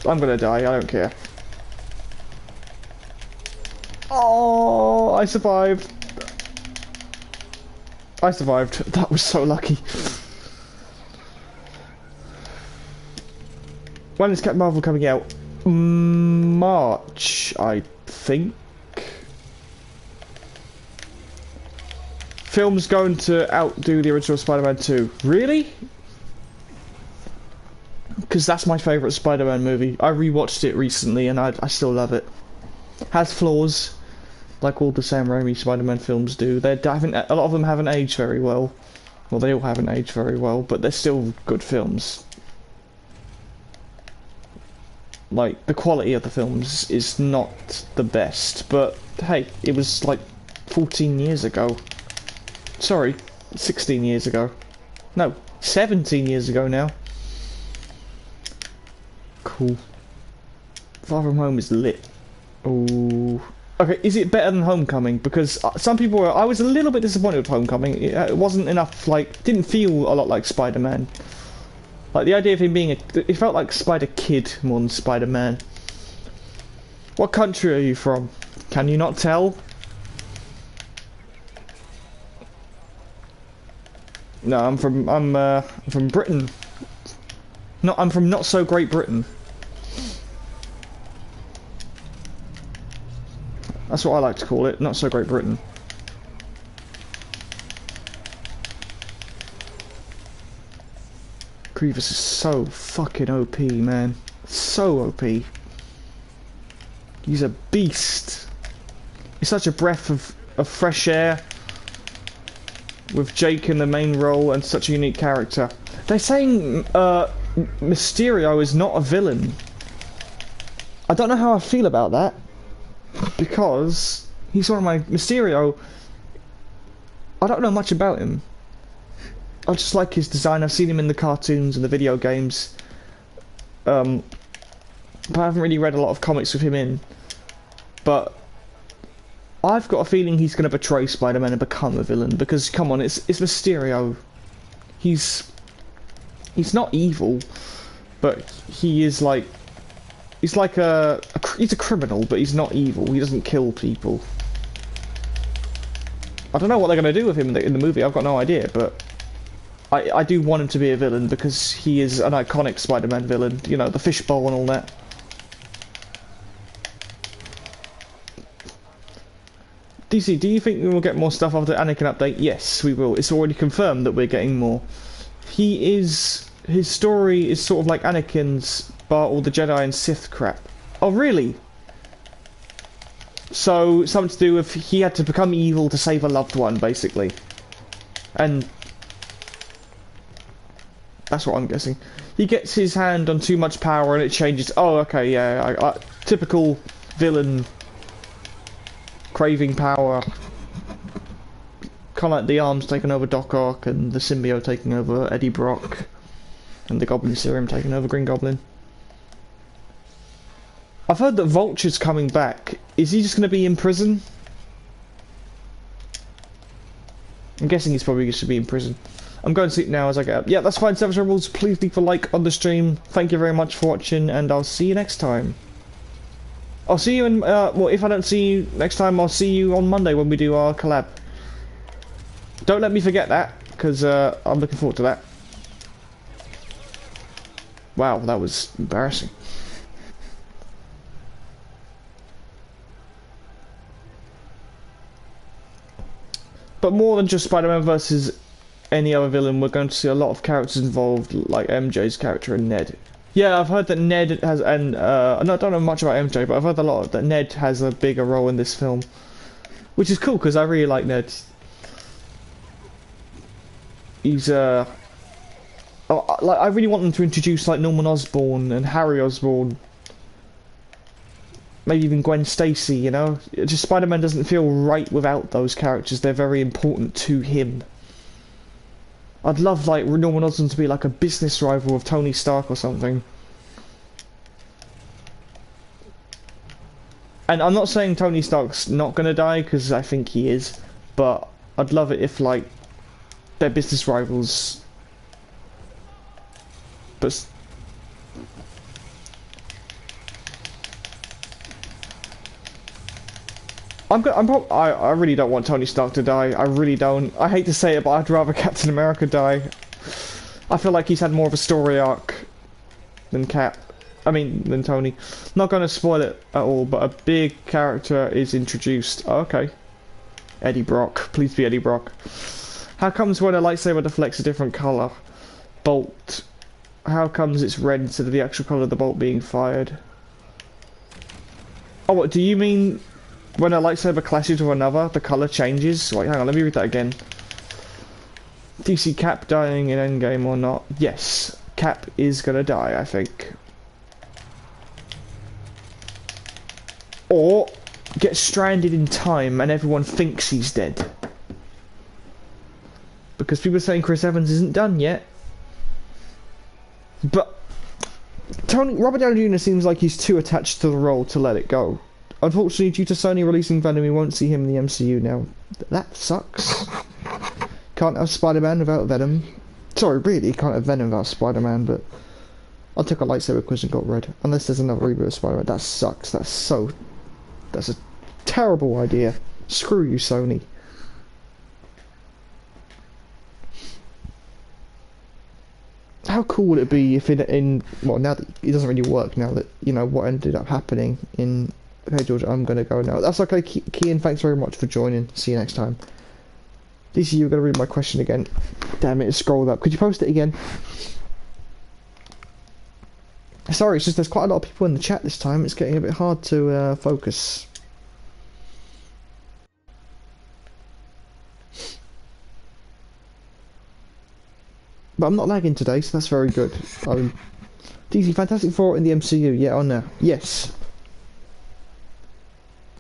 I'm gonna die, I don't care. Oh, I survived. I survived. That was so lucky. When is Captain Marvel coming out? March, I think. Film's going to outdo the original Spider-Man 2. Really? Because that's my favourite Spider-Man movie. I rewatched it recently and I still love it. Has flaws, like all the Sam Raimi Spider-Man films do. A lot of them haven't aged very well. Well, they all haven't aged very well, but they're still good films. Like, the quality of the films is not the best, but hey, it was like 14 years ago. Sorry, 16 years ago. No, 17 years ago now. Cool. Far From Home is lit. Oh. Okay, is it better than Homecoming? Because some people were... I was a little bit disappointed with Homecoming. It wasn't enough, like... Didn't feel a lot like Spider-Man. Like, the idea of him being a... It felt like Spider-Kid more than Spider-Man. What country are you from? Can you not tell? No, I'm from Britain. No, I'm from not so Great Britain. That's what I like to call it, not so Great Britain. Grievous is so fucking OP, man. So OP. He's a beast. He's such a breath of fresh air. With Jake in the main role and such a unique character. They're saying Mysterio is not a villain. I don't know how I feel about that. Because He's one of my Mysterio. I don't know much about him. I just like his design. I've seen him in the cartoons and the video games. But I haven't really read a lot of comics with him in. But I've got a feeling he's going to betray Spider-Man and become a villain. Because, come on, it's Mysterio. He's not evil, but he is like... He's like he's a criminal, but he's not evil. He doesn't kill people. I don't know what they're going to do with him in the movie. I've got no idea, but I do want him to be a villain because he is an iconic Spider-Man villain. You know, the fishbowl and all that. DC, do you think we will get more stuff after the Anakin update? Yes, we will. It's already confirmed that we're getting more. His story is sort of like Anakin's, bar all the Jedi and Sith crap. Oh, really? So, something to do with he had to become evil to save a loved one, basically. And that's what I'm guessing. He gets his hand on too much power and it changes. Oh, okay, yeah. Typical villain craving power. Kind of like the arms taking over Doc Ock and the symbiote taking over Eddie Brock. And the Goblin Serum taking over Green Goblin. I've heard that Vulture's coming back. Is he just going to be in prison? I'm guessing he's probably just to be in prison. I'm going to sleep now as I get up. Yeah, that's fine, Savage Rebels. Please leave a like on the stream. Thank you very much for watching, and I'll see you next time. I'll see you in... well, if I don't see you next time, I'll see you on Monday when we do our collab. Don't let me forget that, because I'm looking forward to that. Wow, that was embarrassing. But more than just Spider-Man versus any other villain, we're going to see a lot of characters involved, like MJ's character and Ned. Yeah, I've heard that Ned has, and I don't know much about MJ, but I've heard a lot that Ned has a bigger role in this film, which is cool because I really like Ned. He's like I really want them to introduce like Norman Osborn and Harry Osborn. Maybe even Gwen Stacy, you know? Just Spider-Man doesn't feel right without those characters. They're very important to him. I'd love, like, Norman Osborn to be like a business rival of Tony Stark or something. And I'm not saying Tony Stark's not gonna die, because I think he is. But I'd love it if, like, they're business rivals. But... I really don't want Tony Stark to die. I really don't. I hate to say it, but I'd rather Captain America die. I feel like he's had more of a story arc than than Tony. Not going to spoil it at all, but a big character is introduced. Oh, okay. Eddie Brock. Please be Eddie Brock. How comes when a lightsaber deflects a different colour? Bolt. How comes it's red instead of the actual colour of the bolt being fired? Oh, what do you mean? When a lightsaber clashes with another, the colour changes? Wait, hang on, let me read that again. DC Cap dying in Endgame or not? Yes, Cap is gonna die, I think. Or get stranded in time and everyone thinks he's dead. Because people are saying Chris Evans isn't done yet. But Robert Downey Jr. seems like he's too attached to the role to let it go. Unfortunately, due to Sony releasing Venom, we won't see him in the MCU now. That sucks. Can't have Spider-Man without Venom. Sorry, really, can't have Venom without Spider-Man, but... I took a lightsaber quiz and got red. Unless there's another reboot of Spider-Man. That sucks. That's a terrible idea. Screw you, Sony. How cool would it be if well, now that it doesn't really work, now that, you know, what ended up happening in... Okay, George, I'm going to go now. That's okay, Kian, thanks very much for joining. See you next time. DC, you're going to read my question again. Damn it, it scrolled up. Could you post it again? Sorry, it's just there's quite a lot of people in the chat this time. It's getting a bit hard to focus. But I'm not lagging today, so that's very good. DC, Fantastic Four in the MCU, yeah or no? Yes.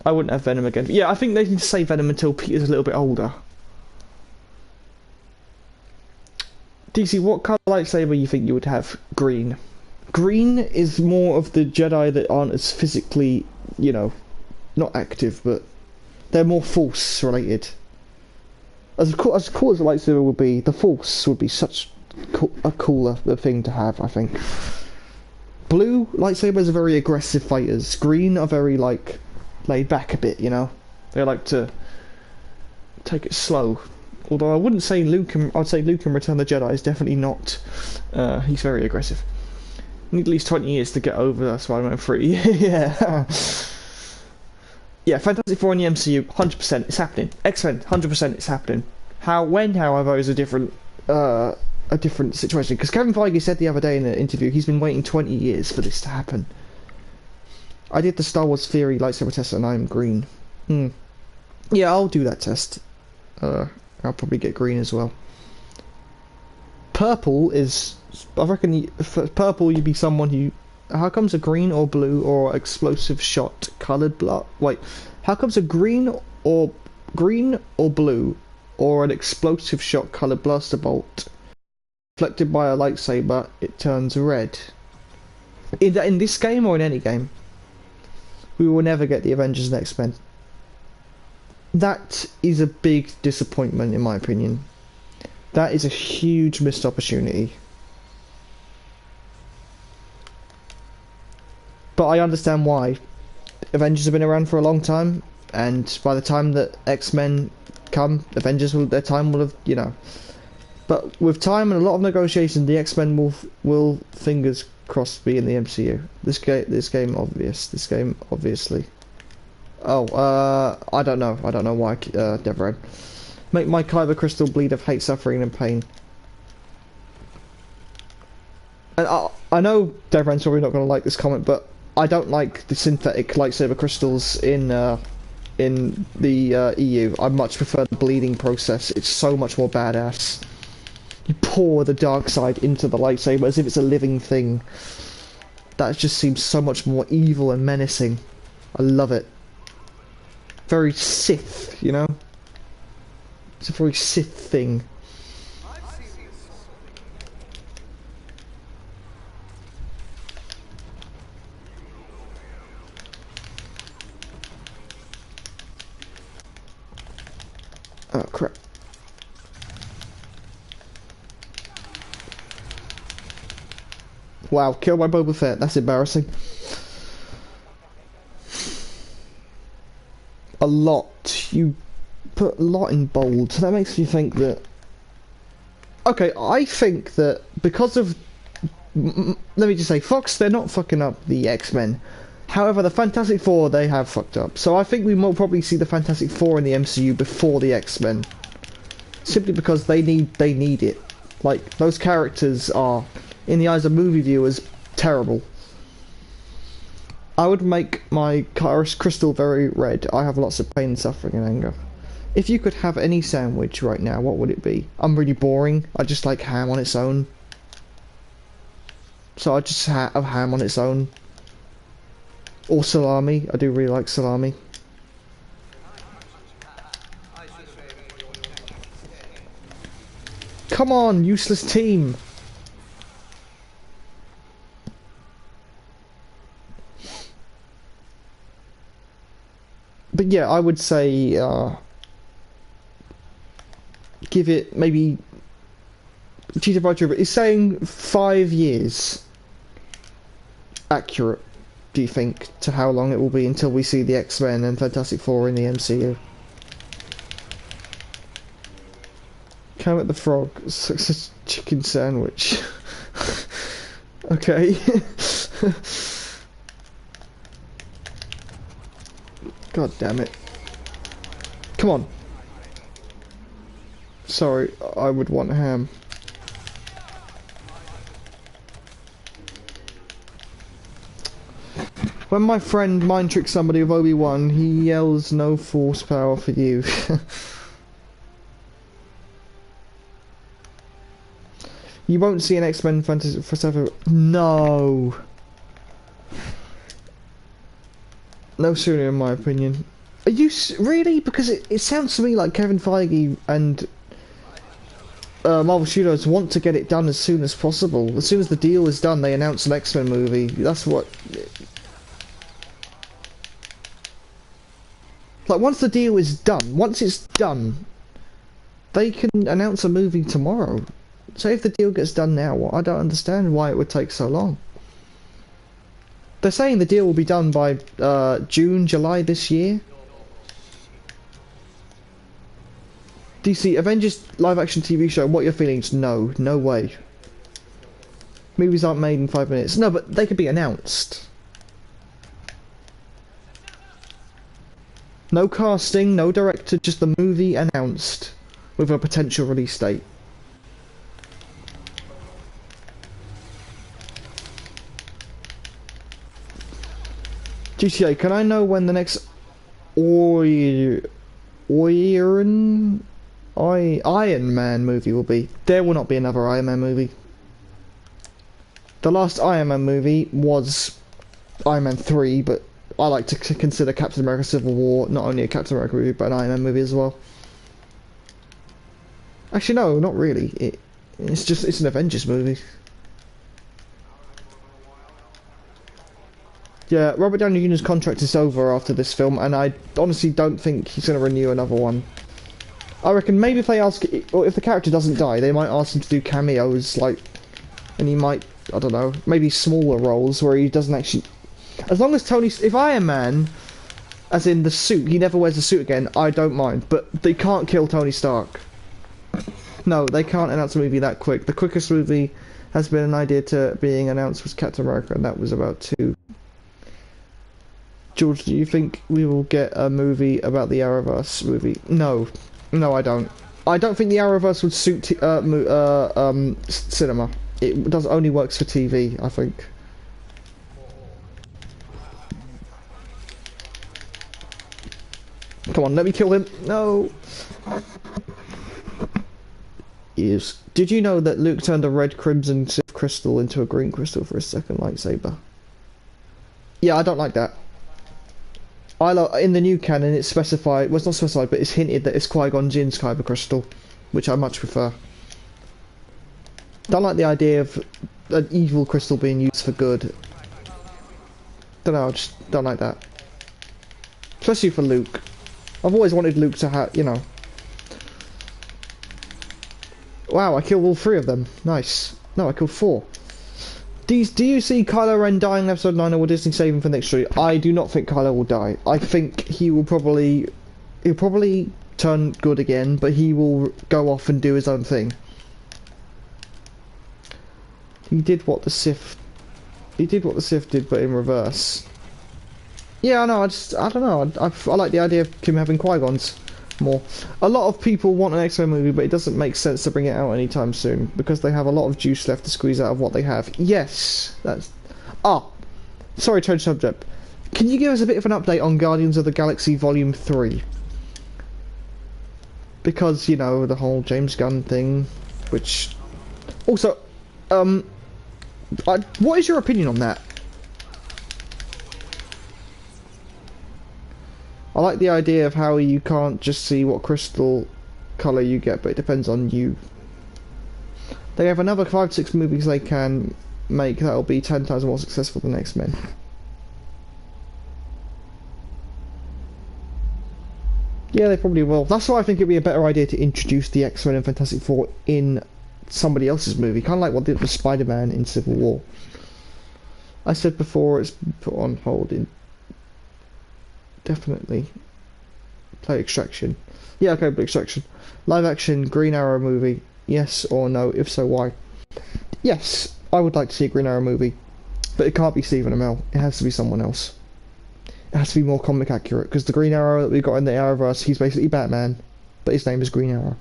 I wouldn't have Venom again. But yeah, I think they need to save Venom until Peter's a little bit older. DC, what colour lightsaber you think you would have? Green. Green is more of the Jedi that aren't as physically, you know, not active, but they're more Force related. As cool as a lightsaber would be, the Force would be such a cooler thing to have, I think. Blue lightsabers are very aggressive fighters. Green are very, like, laid back a bit, you know? They like to take it slow. Although I wouldn't say I'd say Luke in Return of the Jedi is definitely not. He's very aggressive. You need at least 20 years to get over Spider-Man 3. Yeah. Yeah, Fantastic Four in the MCU, 100%, it's happening. X-Men, 100%, it's happening. When, however, is a different situation. Because Kevin Feige said the other day in an interview he's been waiting 20 years for this to happen. I did the Star Wars Theory lightsaber test and I'm green. Yeah, I'll do that test. I'll probably get green as well. Purple is... I reckon for purple you'd be someone who... How comes a green or blue or explosive shot coloured blood? Wait, how comes a green or blue or an explosive shot coloured blaster bolt reflected by a lightsaber, it turns red? In this game or in any game? We will never get the Avengers and X-Men. That is a big disappointment in my opinion. That is a huge missed opportunity. But I understand why. Avengers have been around for a long time, and by the time that X-Men come, Avengers their time will have, you know. But with time and a lot of negotiations, the X-Men will fingers crossed be in the MCU. This game obviously. Oh, I don't know why, Devran. Make my Kyber crystal bleed of hate, suffering, and pain. And I know Devran's probably not going to like this comment, but I don't like the synthetic lightsaber crystals in the EU. I much prefer the bleeding process. It's so much more badass. You pour the dark side into the lightsaber as if it's a living thing. That just seems so much more evil and menacing. I love it. Very Sith, you know? It's a very Sith thing. Oh crap. Wow, killed by Boba Fett, that's embarrassing. A lot. You put a lot in bold. That makes me think that... Okay, I think that because of... Let me just say, Fox, they're not fucking up the X-Men. However, the Fantastic Four, they have fucked up. So I think we will probably see the Fantastic Four in the MCU before the X-Men. Simply because they need it. Like, those characters are, in the eyes of movie viewers, terrible. I would make my crystal very red. I have lots of pain, suffering, and anger. If you could have any sandwich right now, what would it be? I'm really boring. I just like ham on its own. So I just have ham on its own. Or salami. I do really like salami. Come on, useless team. But yeah, I would say give it maybe... GTA 5 Trooper is saying 5 years. Accurate, do you think, to how long it will be until we see the X-Men and Fantastic Four in the MCU? Kermit the Frog, such a chicken sandwich. Okay. God damn it. Come on. Sorry, I would want ham. When my friend mind tricks somebody with Obi-Wan, he yells no force power for you. You won't see an X-Men Fantasy for No. No sooner, in my opinion. Are you really? Because it sounds to me like Kevin Feige and Marvel Studios want to get it done as soon as possible. As soon as the deal is done, they announce an X-Men movie. That's what... Like, once the deal is done, once it's done, they can announce a movie tomorrow. So if the deal gets done now, I don't understand why it would take so long. They're saying the deal will be done by June, July this year. DC, Avengers live-action TV show, what are your feelings? No, no way. Movies aren't made in 5 minutes. No, but they could be announced. No casting, no director, just the movie announced with a potential release date. GTA, can I know when the next Iron Man movie will be? There will not be another Iron Man movie. The last Iron Man movie was Iron Man 3, but I like to consider Captain America Civil War not only a Captain America movie, but an Iron Man movie as well. Actually, no, not really. It's an Avengers movie. Yeah, Robert Downey Jr.'s contract is over after this film, and I honestly don't think he's going to renew another one. I reckon maybe if they ask, or if the character doesn't die, they might ask him to do cameos, like, and he might, I don't know, maybe smaller roles where he doesn't actually... As long as if Iron Man, as in the suit, he never wears the suit again, I don't mind, but they can't kill Tony Stark. No, they can't announce a movie that quick. The quickest movie has been an idea to being announced was Captain America, and that was about 2. George, do you think we will get a movie about the Arrowverse movie? No. No, I don't. I don't think the Arrowverse would suit cinema. It only works for TV, I think. Come on, let me kill him. No. Yes. Did you know that Luke turned a red crimson crystal into a green crystal for his second lightsaber? Yeah, I don't like that. In the new canon, it's specified. Well, it's not specified, but it's hinted that it's Qui-Gon Jinn's kyber crystal, which I much prefer. Don't like the idea of an evil crystal being used for good. Don't know. I just don't like that, especially for Luke. I've always wanted Luke to have, you know. Wow, I killed all 3 of them. Nice. No, I killed 4. Do you see Kylo Ren dying in episode 9, or will Disney save him for next year? I do not think Kylo will die. I think he'll probably turn good again, but he will go off and do his own thing. He did what the Sith did, but in reverse. Yeah, I know. I don't know. I like the idea of him having Qui-Gon's more. A lot of people want an X-Men movie, but it doesn't make sense to bring it out anytime soon because they have a lot of juice left to squeeze out of what they have. Yes, that's... sorry, change subject. Can you give us a bit of an update on Guardians of the Galaxy Volume 3? Because, you know, the whole James Gunn thing, which... Also, what is your opinion on that? I like the idea of how you can't just see what crystal colour you get, but it depends on you. They have another 5 to 6 movies they can make that'll be 10 times more successful than X-Men. Yeah, they probably will. That's why I think it'd be a better idea to introduce the X-Men and Fantastic Four in somebody else's movie, kind of like what they did with Spider-Man in Civil War. I said before it's put on hold in... Definitely. Play Extraction. Yeah, okay, but Extraction. Live action Green Arrow movie. Yes or no? If so, why? Yes, I would like to see a Green Arrow movie. But it can't be Stephen Amell. It has to be someone else. It has to be more comic accurate. Because the Green Arrow that we got in the Arrowverse, he's basically Batman. But his name is Green Arrow.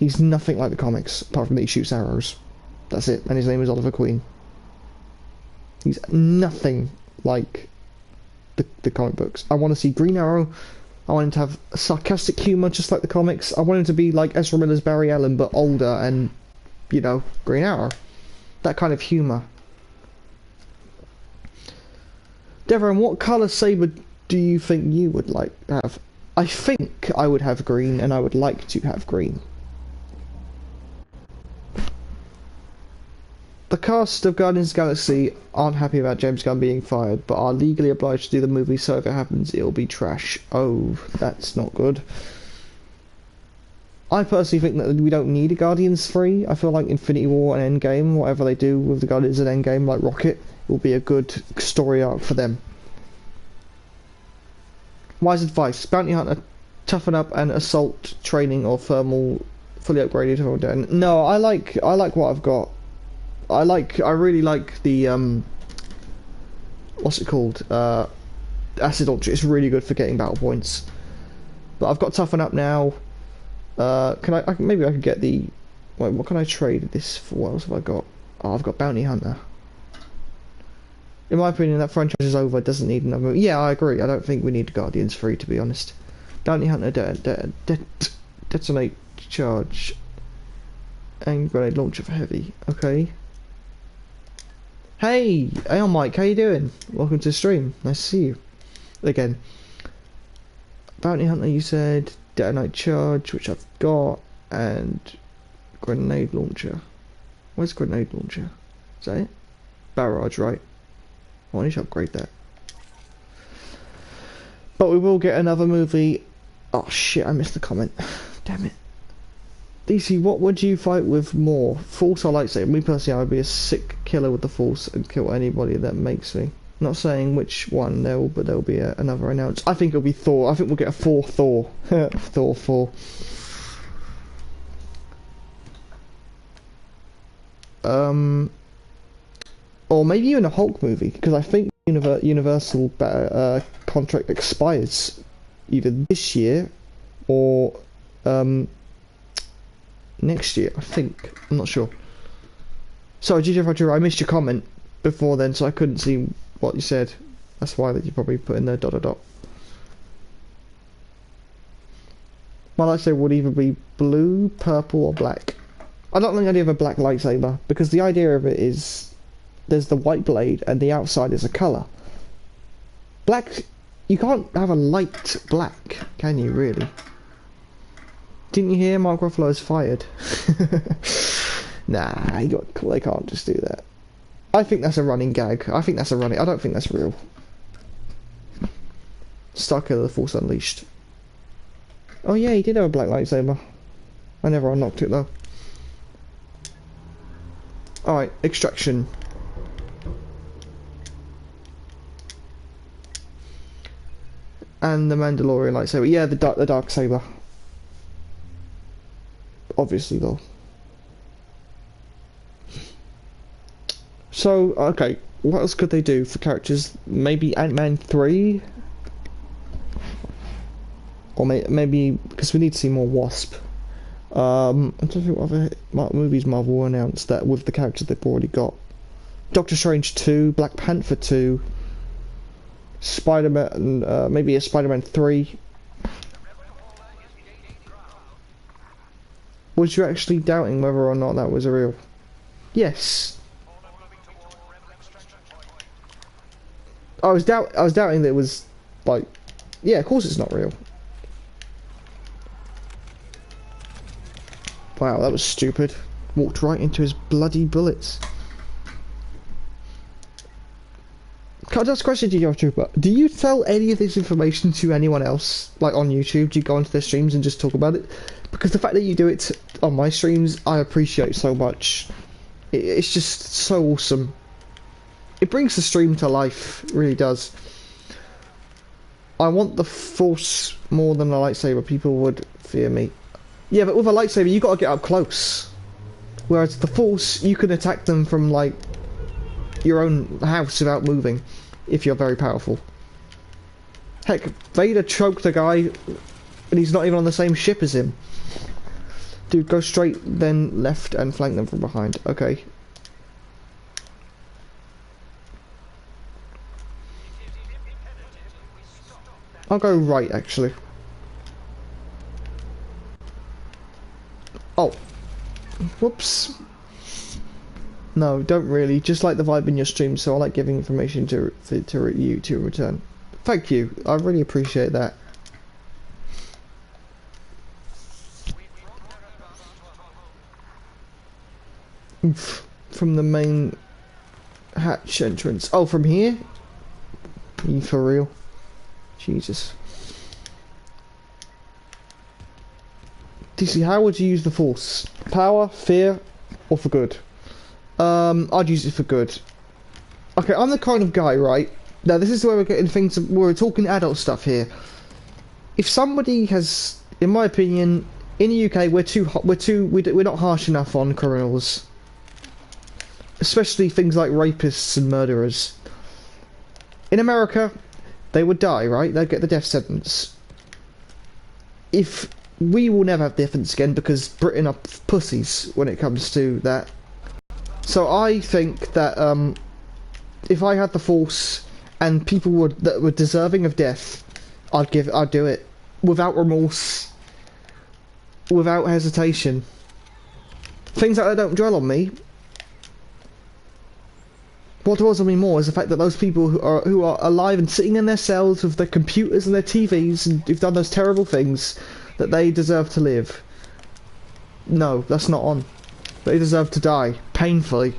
He's nothing like the comics, apart from that he shoots arrows. That's it. And his name is Oliver Queen. He's nothing like... The comic books. I want to see Green Arrow. I want him to have sarcastic humour just like the comics. I want him to be like Ezra Miller's Barry Allen but older and, you know, Green Arrow. That kind of humour. Devon, what colour saber do you think you would like to have? I think I would have green, and I would like to have green. The cast of Guardians of the Galaxy aren't happy about James Gunn being fired, but are legally obliged to do the movie, so if it happens, it'll be trash. Oh, that's not good. I personally think that we don't need a Guardians 3. I feel like Infinity War and Endgame, whatever they do with the Guardians and Endgame, like Rocket, will be a good story arc for them. Wise advice: Bounty Hunter, toughen up and assault training or thermal, fully upgraded or down. No, I like what I've got. I really like the what's it called? Acid launcher. It's really good for getting battle points. But I've got toughen up now. Maybe I could get the. Wait, what can I trade this for? What else have I got? Oh, I've got Bounty Hunter. In my opinion, that franchise is over. It doesn't need another movie. Yeah, I agree. I don't think we need Guardians 3, to be honest. Bounty Hunter, detonate charge, and grenade launcher for heavy. Okay. Hey, Mike, how you doing? Welcome to the stream. Nice to see you again. Bounty Hunter, you said detonate charge, which I've got, and grenade launcher. Where's grenade launcher? Is that it? Barrage, right? I need to upgrade that. But we will get another movie. Oh shit, I missed the comment. Damn it. DC, what would you fight with more? Force or lightsaber? Me personally, I would be a sick killer with the Force and kill anybody that makes me. Not saying which one but there'll be another announced. I think it'll be Thor. I think we'll get a Thor. Thor 4. Or maybe even a Hulk movie, because I think Universal contract expires either this year or next year, I think. I'm not sure. Sorry, GJ, I missed your comment before then, so I couldn't see what you said. That's why that you probably put in there ... My lightsaber would either be blue, purple, or black. I don't think I'd have a black lightsaber, because the idea of it is there's the white blade and the outside is a colour. Black, you can't have a light black, can you really? Didn't you hear Mark Ruffalo is fired? Nah, they can't just do that. I think that's a running gag. I don't think that's real. Starkiller the Force Unleashed. Oh yeah, he did have a black lightsaber. I never unlocked it though. Alright, extraction. And the Mandalorian lightsaber. Yeah, the dark saber. Obviously though. So, okay, what else could they do for characters? Maybe Ant-Man 3? Or maybe, because we need to see more Wasp. I'm trying to think what other movies Marvel will announce that with the characters they've already got. Doctor Strange 2, Black Panther 2, Spider-Man, maybe a Spider-Man 3. Was you actually doubting whether or not that was a real? Yes. I was doubting that it was, like, yeah, of course it's not real. Wow, that was stupid. Walked right into his bloody bullets. Can I ask a question to you, Trooper? Do you tell any of this information to anyone else, like on YouTube? Do you go onto their streams and just talk about it? Because the fact that you do it on my streams, I appreciate so much. It's just so awesome. It brings the stream to life, it really does. I want the Force more than a lightsaber. People would fear me. Yeah, but with a lightsaber, you got to get up close. Whereas the Force, you can attack them from like your own house without moving, if you're very powerful. Heck, Vader choked a guy, and he's not even on the same ship as him. Dude, go straight, then left, and flank them from behind. Okay. I'll go right, actually. Oh. Whoops. No, don't really. Just like the vibe in your stream, so I like giving information to you to return. thank you. I really appreciate that. From the main hatch entrance. Oh, from here? You for real? Jesus. DC, how would you use the Force? Power, fear, or for good? I'd use it for good. Okay, I'm the kind of guy, right? Now, this is where we're getting things. We're talking adult stuff here. If somebody has, in my opinion, in the UK, we're not harsh enough on criminals. Especially things like rapists and murderers. In America, they would die, right? They'd get the death sentence. If we will never have death sentence again because Britain are pussies when it comes to that. So I think that if I had the Force and people that were deserving of death, I'd do it without remorse, without hesitation. Things like that don't dwell on me. What dwells on me more is the fact that those people who are alive and sitting in their cells with their computers and their TVs and who've done those terrible things, that they deserve to live. No, that's not on. They deserve to die painfully.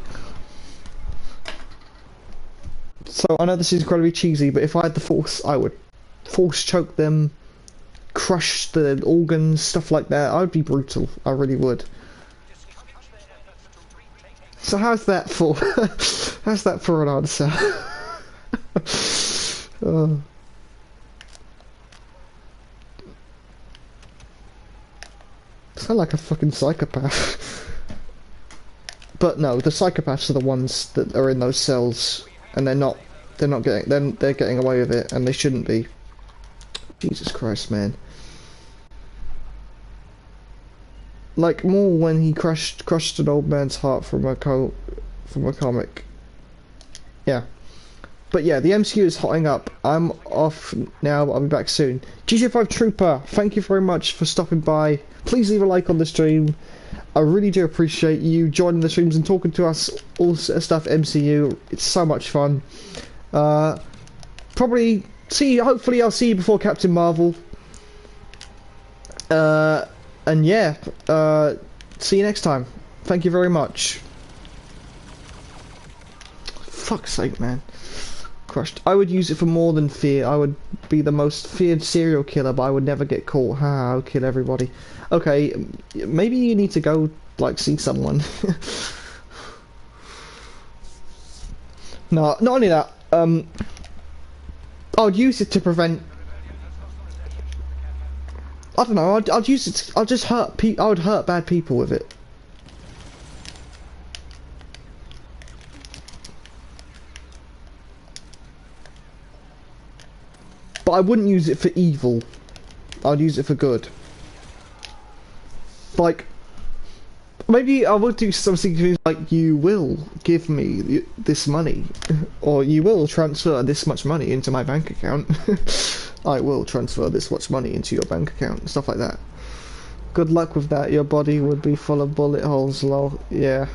So I know this is incredibly cheesy, but if I had the Force, I would force choke them, crush the organs, stuff like that. I would be brutal. I really would. So how's that for? How's that for an answer? Sound like a fucking psychopath. But no, the psychopaths are the ones that are in those cells, and they're getting away with it, and they shouldn't be. Jesus Christ, man. Like more when he crushed an old man's heart from a comic. Yeah. But yeah, the MCU is hotting up. I'm off now, but I'll be back soon. GTA 5 Trooper, thank you very much for stopping by. Please leave a like on the stream. I really do appreciate you joining the streams and talking to us all stuff MCU. It's so much fun. Hopefully I'll see you before Captain Marvel. And yeah, see you next time. Thank you very much. Fuck's sake, man. Crushed. I would use it for more than fear. I would be the most feared serial killer, but I would never get caught. Ha, I'll kill everybody. Okay, maybe you need to go, like, see someone. No, not only that, I would use it to prevent... I don't know, I'd use it, I would hurt bad people with it. But I wouldn't use it for evil. I'd use it for good. Like, maybe I would do something like, you will give me this money, or you will transfer this much money into my bank account. I will transfer this much money into your bank account, stuff like that. Good luck with that, your body would be full of bullet holes, lol. Yeah.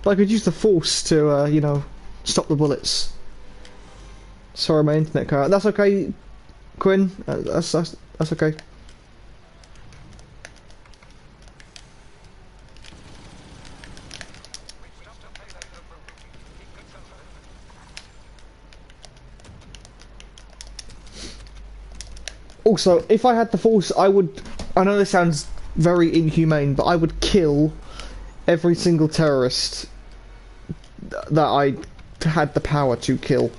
But I could use the Force to, you know, stop the bullets. Sorry, my internet cut out. That's okay, Quinn. That's okay. Also, if I had the Force, I would... I know this sounds very inhumane, but I would kill every single terrorist that I had the power to kill.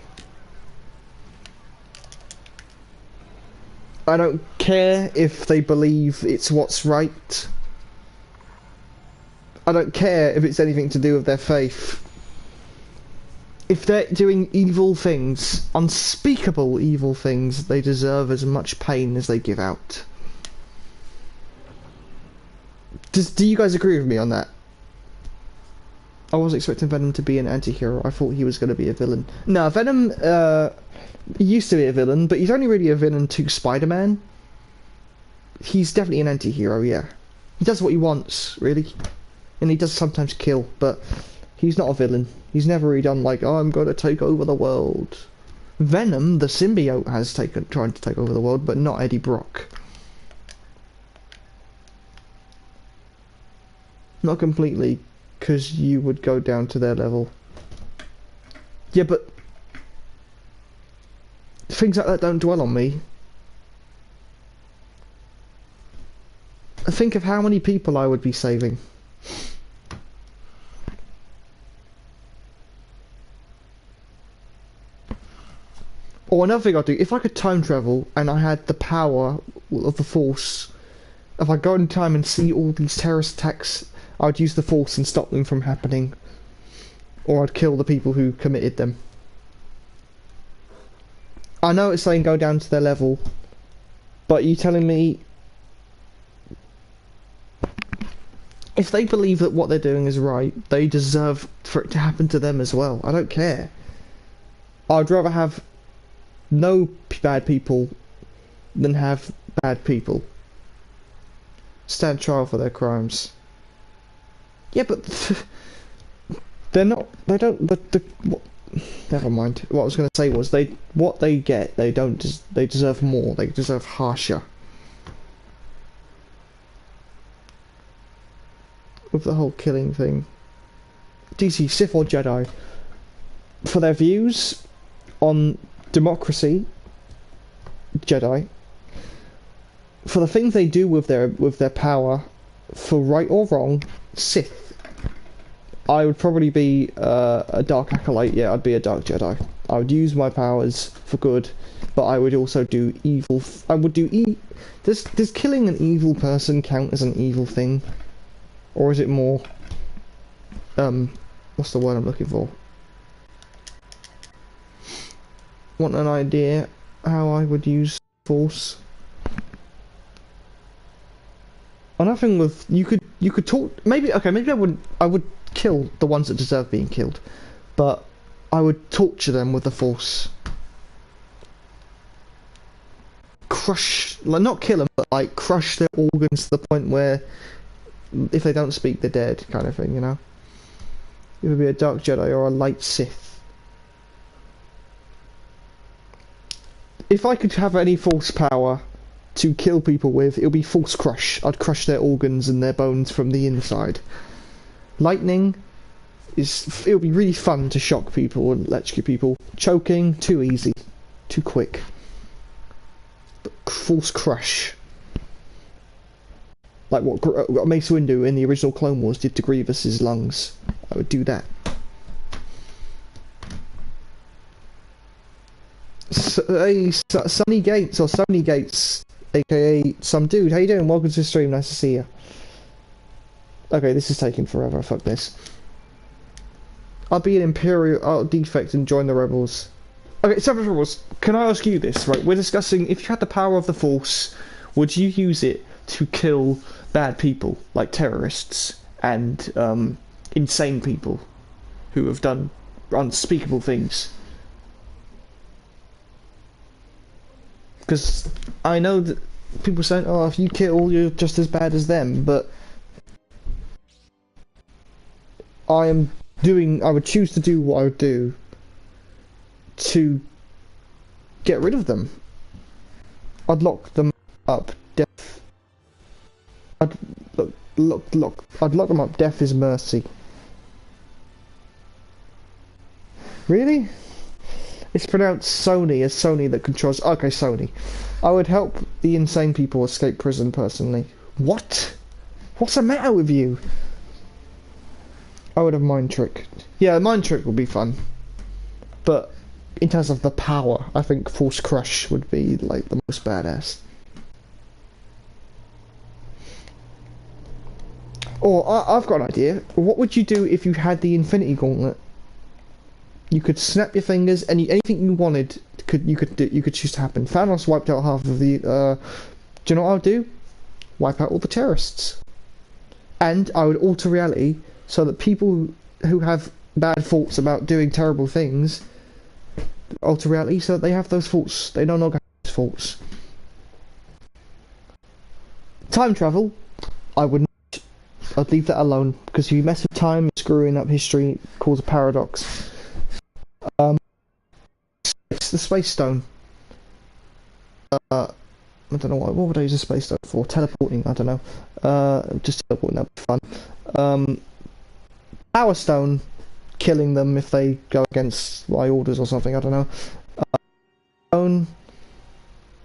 I don't care if they believe it's what's right. I don't care if it's anything to do with their faith. If they're doing evil things, unspeakable evil things, they deserve as much pain as they give out. Do you guys agree with me on that? I wasn't expecting Venom to be an anti-hero. I thought he was going to be a villain. No, Venom used to be a villain, but he's only really a villain to Spider-Man. He's definitely an anti-hero, yeah. He does what he wants, really. And he does sometimes kill, but He's not a villain. He's never really done like, oh, I'm going to take over the world. Venom, the symbiote, has tried to take over the world, but not Eddie Brock. Not completely, because you would go down to their level. Yeah, but things like that don't dwell on me. Think of how many people I would be saving. Or another thing I'd do, if I could time travel and I had the power of the Force, if I go in time and see all these terrorist attacks, I'd use the Force and stop them from happening. Or I'd kill the people who committed them. I know it's saying go down to their level, but you telling me if they believe that what they're doing is right, they deserve for it to happen to them as well. I don't care. I'd rather have no bad people than have bad people stand trial for their crimes. Yeah, but they're not. They don't. Never mind. What I was going to say was what they get. They don't. They deserve more. They deserve harsher. With the whole killing thing. DC, Sith or Jedi, for their views on democracy, Jedi. For the things they do with their power, for right or wrong, Sith. I would probably be a Dark Acolyte. Yeah, I'd be a Dark Jedi. I would use my powers for good, but I would also do evil. I would do Does killing an evil person count as an evil thing, or is it more? What's the word I'm looking for? Want an idea how I would use Force? Another thing with you could talk. Maybe I would kill the ones that deserve being killed, but I would torture them with the Force. Crush, like not kill them, but like crush their organs to the point where if they don't speak, they're dead, kind of thing, you know? It would be a Dark Jedi or a Light Sith. If I could have any Force power to kill people with, it would be Force Crush. I'd crush their organs and their bones from the inside. Lightning it would be really fun to shock people and electrocute people. Choking, too easy, too quick. But Force Crush. Like what Mace Windu in the original Clone Wars did to Grievous's lungs. I would do that. Sunny Gates, or Sony Gates, aka some dude. How you doing? Welcome to the stream. Nice to see you. Okay, this is taking forever. Fuck this. I'll be an Imperial defect and join the rebels. Okay, separate rebels. Can I ask you this? Right, we're discussing if you had the power of the Force, would you use it to kill bad people like terrorists and insane people who have done unspeakable things? Because I know that people say, oh, if you kill, you're just as bad as them, but I would choose to do what I would do to get rid of them. I'd lock them up. I'd lock them up. Death is mercy. Really? It's pronounced Sony, as Sony that controls... Okay, Sony. I would help the insane people escape prison, personally. What? What's the matter with you? I would have Mind Trick. Yeah, Mind Trick would be fun. But in terms of the power, I think Force Crush would be, like, the most badass. Or, I've got an idea. What would you do if you had the Infinity Gauntlet? You could snap your fingers, and anything you wanted you could choose to happen. Thanos wiped out half of the. Do you know what I would do? Wipe out all the terrorists, and I would alter reality so that people who have bad thoughts about doing terrible things alter reality so that they have those thoughts. They no longer have those thoughts. Time travel, I would not I'd leave that alone, because if you mess with time, screwing up history, cause a paradox. It's the Space Stone. I don't know what would I use a Space Stone for? Teleporting, I don't know. Just teleporting, that'd be fun. Power Stone, killing them if they go against my orders or something, I don't know. Stone,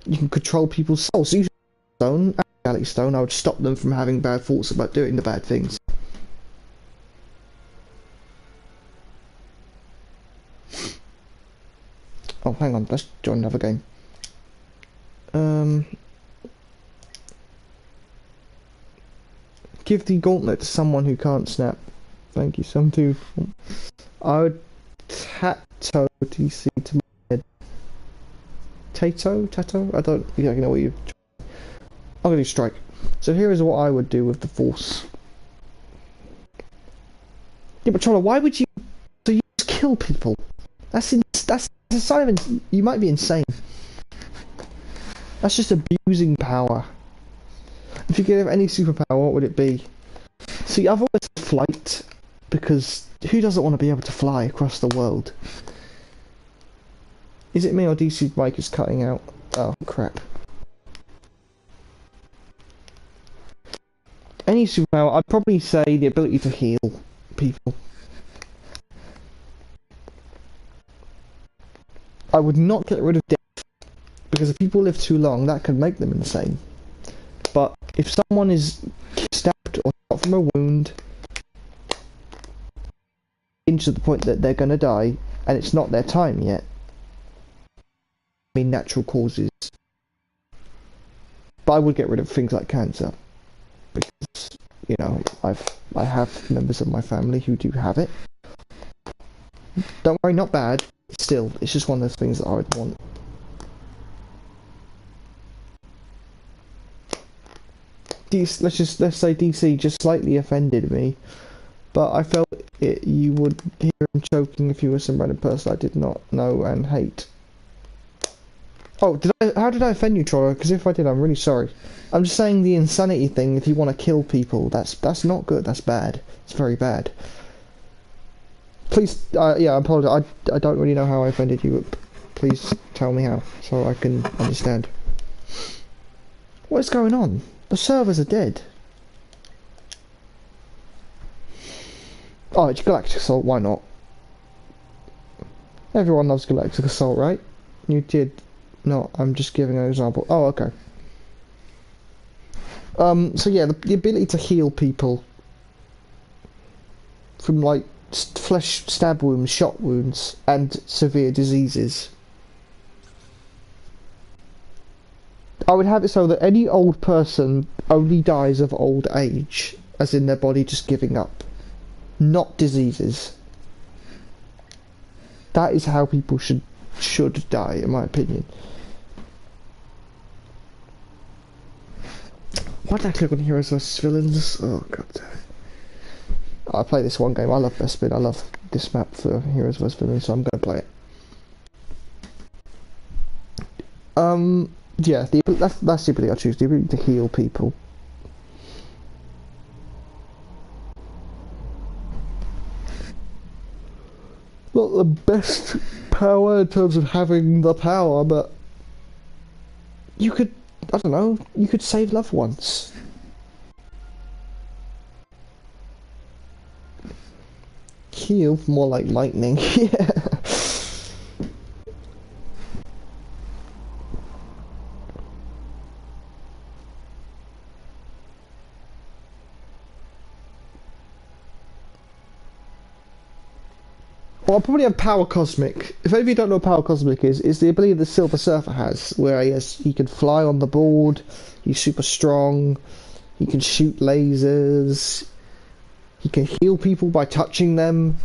you can control people's souls. So Stone, Galaxy Stone, I would stop them from having bad thoughts about doing the bad things. Oh, hang on, let's join another game. Give the gauntlet to someone who can't snap. Thank you, some dude. I would Tato DC to my head. Tato? I don't exactly know what you... I'm gonna do strike. So here is what I would do with the force. Yeah, but Troller, why would you... So you just kill people? That's a sign of... You might be insane. That's just abusing power. If you could have any superpower, what would it be? See, I've always said flight, because who doesn't want to be able to fly across the world? Is it me or DC's mic is cutting out? Oh, crap. Any superpower, I'd probably say the ability to heal people. I would not get rid of death, because if people live too long, that could make them insane. But if someone is stabbed or shot from a wound, to the point that they're going to die, and it's not their time yet, I mean natural causes. But I would get rid of things like cancer, because, you know, I have members of my family who do have it. Don't worry, not bad. Still, it's just one of those things that I would want. Let's say DC just slightly offended me, but I felt you would hear him choking if you were some random person I did not know and hate. Oh, how did I offend you, Troller? Because if I did, I'm really sorry. I'm just saying the insanity thing. If you want to kill people, that's not good. That's bad. It's very bad. Please, yeah, I apologize. I don't really know how I offended you, but please tell me how, so I can understand. What is going on? The servers are dead. Oh, it's Galactic Assault, why not? Everyone loves Galactic Assault, right? You did not, I'm just giving an example. Oh, okay. So yeah, the ability to heal people from, like, flesh stab wounds, shot wounds, and severe diseases. I would have it so that any old person only dies of old age, as in their body just giving up, not diseases. That is how people should die, in my opinion. Why did I click on Heroes vs Villains? Oh god damn it. I play this one game, I love Best Spin, I love this map for Heroes vs Villains, so I'm going to play it. Yeah, that's the ability I choose, the ability to heal people. Not the best power in terms of having the power, but you could, I don't know, you could save loved ones. Heal, more like lightning, yeah. Well, I'll probably have Power Cosmic. If any of you don't know what Power Cosmic is, it's the ability the Silver Surfer has, where he can fly on the board, he's super strong, he can shoot lasers, he can heal people by touching them,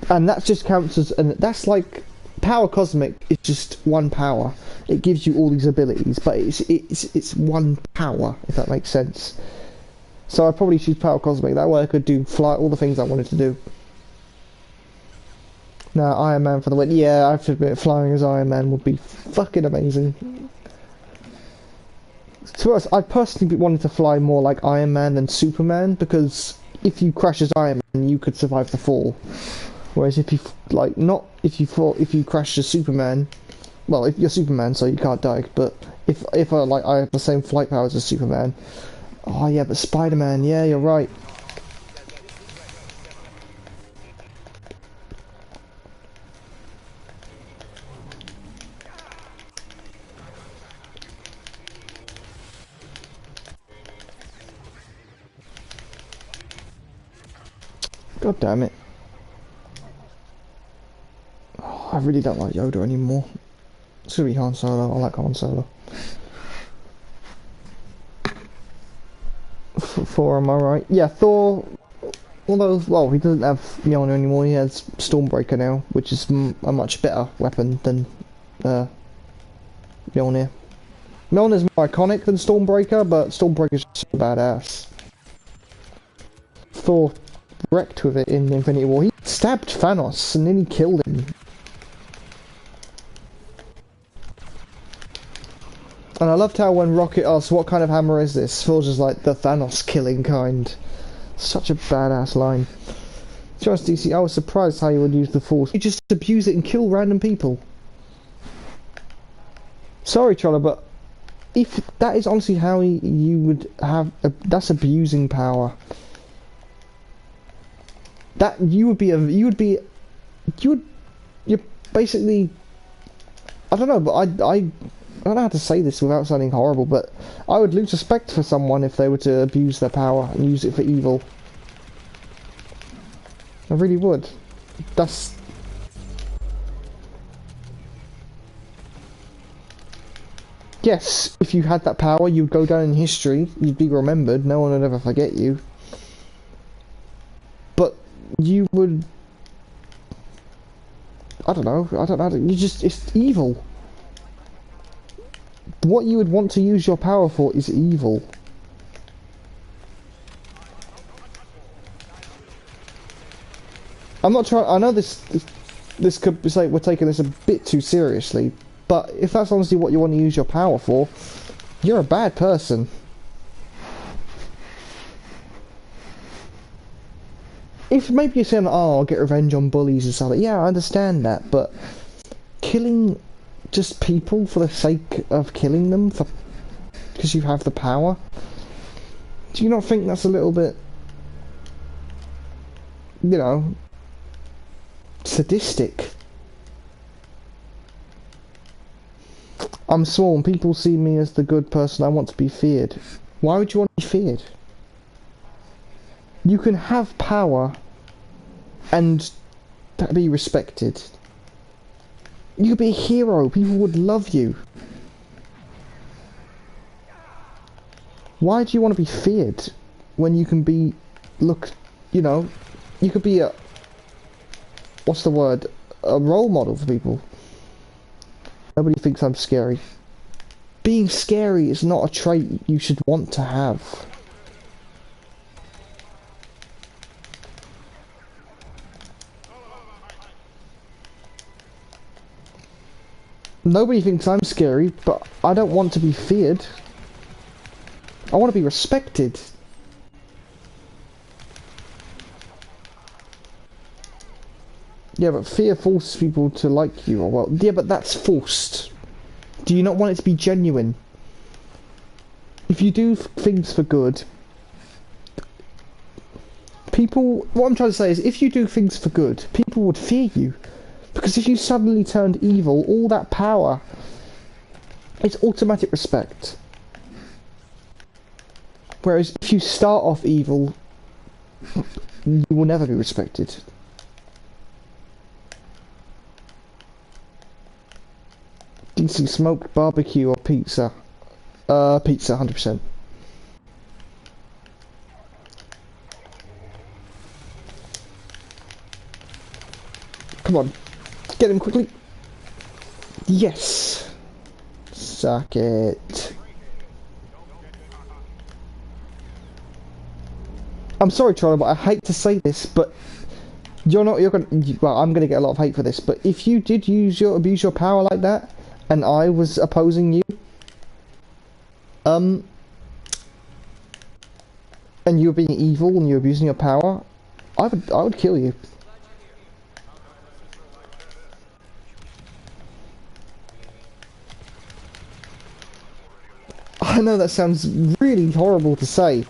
and that just counts as, and that's like, Power Cosmic is just one power. It gives you all these abilities, but it's one power, if that makes sense. So I'd probably choose Power Cosmic, that way I could fly all the things I wanted to do. No, Iron Man for the win. Yeah, I have to admit, flying as Iron Man would be fucking amazing. To us, I personally wanted to fly more like Iron Man than Superman, because if you crash as Iron Man, you could survive the fall. Whereas if you if you crash as Superman, well, if you're Superman, so you can't die. But if I have the same flight powers as Superman, oh yeah, but Spider-Man, yeah, you're right. God damn it. Oh, I really don't like Yoda anymore. It's gonna be Han Solo. I like Han Solo. Thor, am I right? Yeah, Thor, although, well, he doesn't have Mjolnir anymore, he has Stormbreaker now, which is a much better weapon than Mjolnir. Mjolnir's more iconic than Stormbreaker, but Stormbreaker's just so badass. Thor wrecked with it in Infinity War. He stabbed Thanos and then he killed him. And I loved how when Rocket asked, what kind of hammer is this? Thor's just like, the Thanos killing kind. Such a badass line. Just DC, I was surprised how you would use the Force. You just abuse it and kill random people. Sorry, Troller, but if that is honestly how you would have, that's abusing power. That you're basically, I don't know, but I don't know how to say this without sounding horrible, but I would lose respect for someone if they were to abuse their power and use it for evil. I really would. That's... Yes, if you had that power, you'd go down in history, you'd be remembered, no one would ever forget you. But you would... I don't know, you just... It's evil. What you would want to use your power for is evil. I'm not trying... I know this could be like we're taking this a bit too seriously, but if that's honestly what you want to use your power for, you're a bad person. If maybe you're saying, oh, I'll get revenge on bullies and stuff, yeah, I understand that, but killing just people for the sake of killing them, because you have the power, do you not think that's a little bit, you know, sadistic? I'm sworn people see me as the good person. I want to be feared. Why would you want to be feared? You can have power and be respected. You could be a hero. People would love you. Why do you want to be feared when you can be, you know, you could be a, what's the word, a role model for people. Nobody thinks I'm scary. Being scary is not a trait you should want to have. Nobody thinks I'm scary, but I don't want to be feared. I want to be respected. Yeah, but fear forces people to like you. Well, yeah, but that's forced. Do you not want it to be genuine? If you do things for good, people... What I'm trying to say is, if you do things for good, people would fear you. Because if you suddenly turned evil, all that power, it's automatic respect. Whereas if you start off evil, you will never be respected. DC smoked barbecue or pizza? Pizza, 100%. Come on. Get him quickly. Yes. Suck it. I'm sorry, Troller, but I hate to say this, but you're gonna, well, I'm gonna get a lot of hate for this, but if you did abuse your power like that, and I was opposing you, and you're being evil and you're abusing your power, I would kill you. I know that sounds really horrible to say,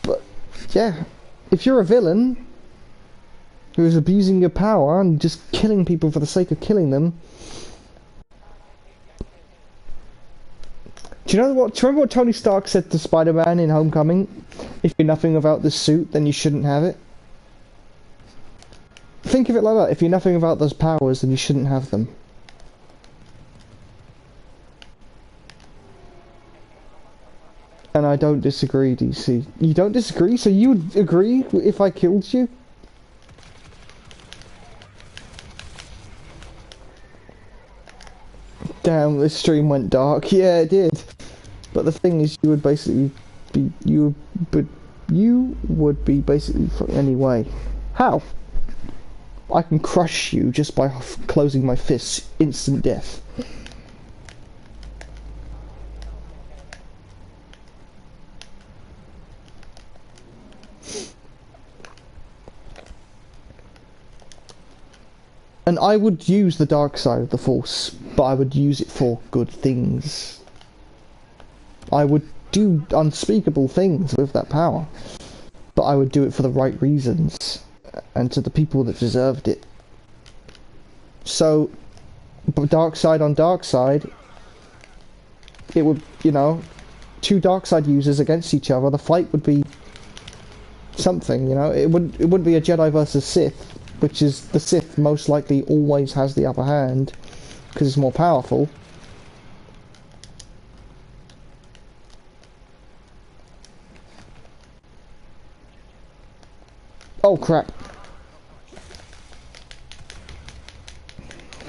but yeah, if you're a villain who is abusing your power and just killing people for the sake of killing them. Do you remember what Tony Stark said to Spider-Man in Homecoming? If you're nothing without the suit, then you shouldn't have it. Think of it like that. If you're nothing without those powers, then you shouldn't have them. And I don't disagree, DC. You don't disagree? So you would agree if I killed you? Damn, this stream went dark. Yeah, it did. But the thing is, you would basically be basically anyway. How? I can crush you just by closing my fists. Instant death. And I would use the dark side of the Force, but I would use it for good things. I would do unspeakable things with that power, but I would do it for the right reasons, and to the people that deserved it. So, dark side on dark side, it would, you know, two dark side users against each other, the fight would be something, you know, it wouldn't be a Jedi versus Sith, which is the Sith most likely always has the upper hand because it's more powerful. Oh crap.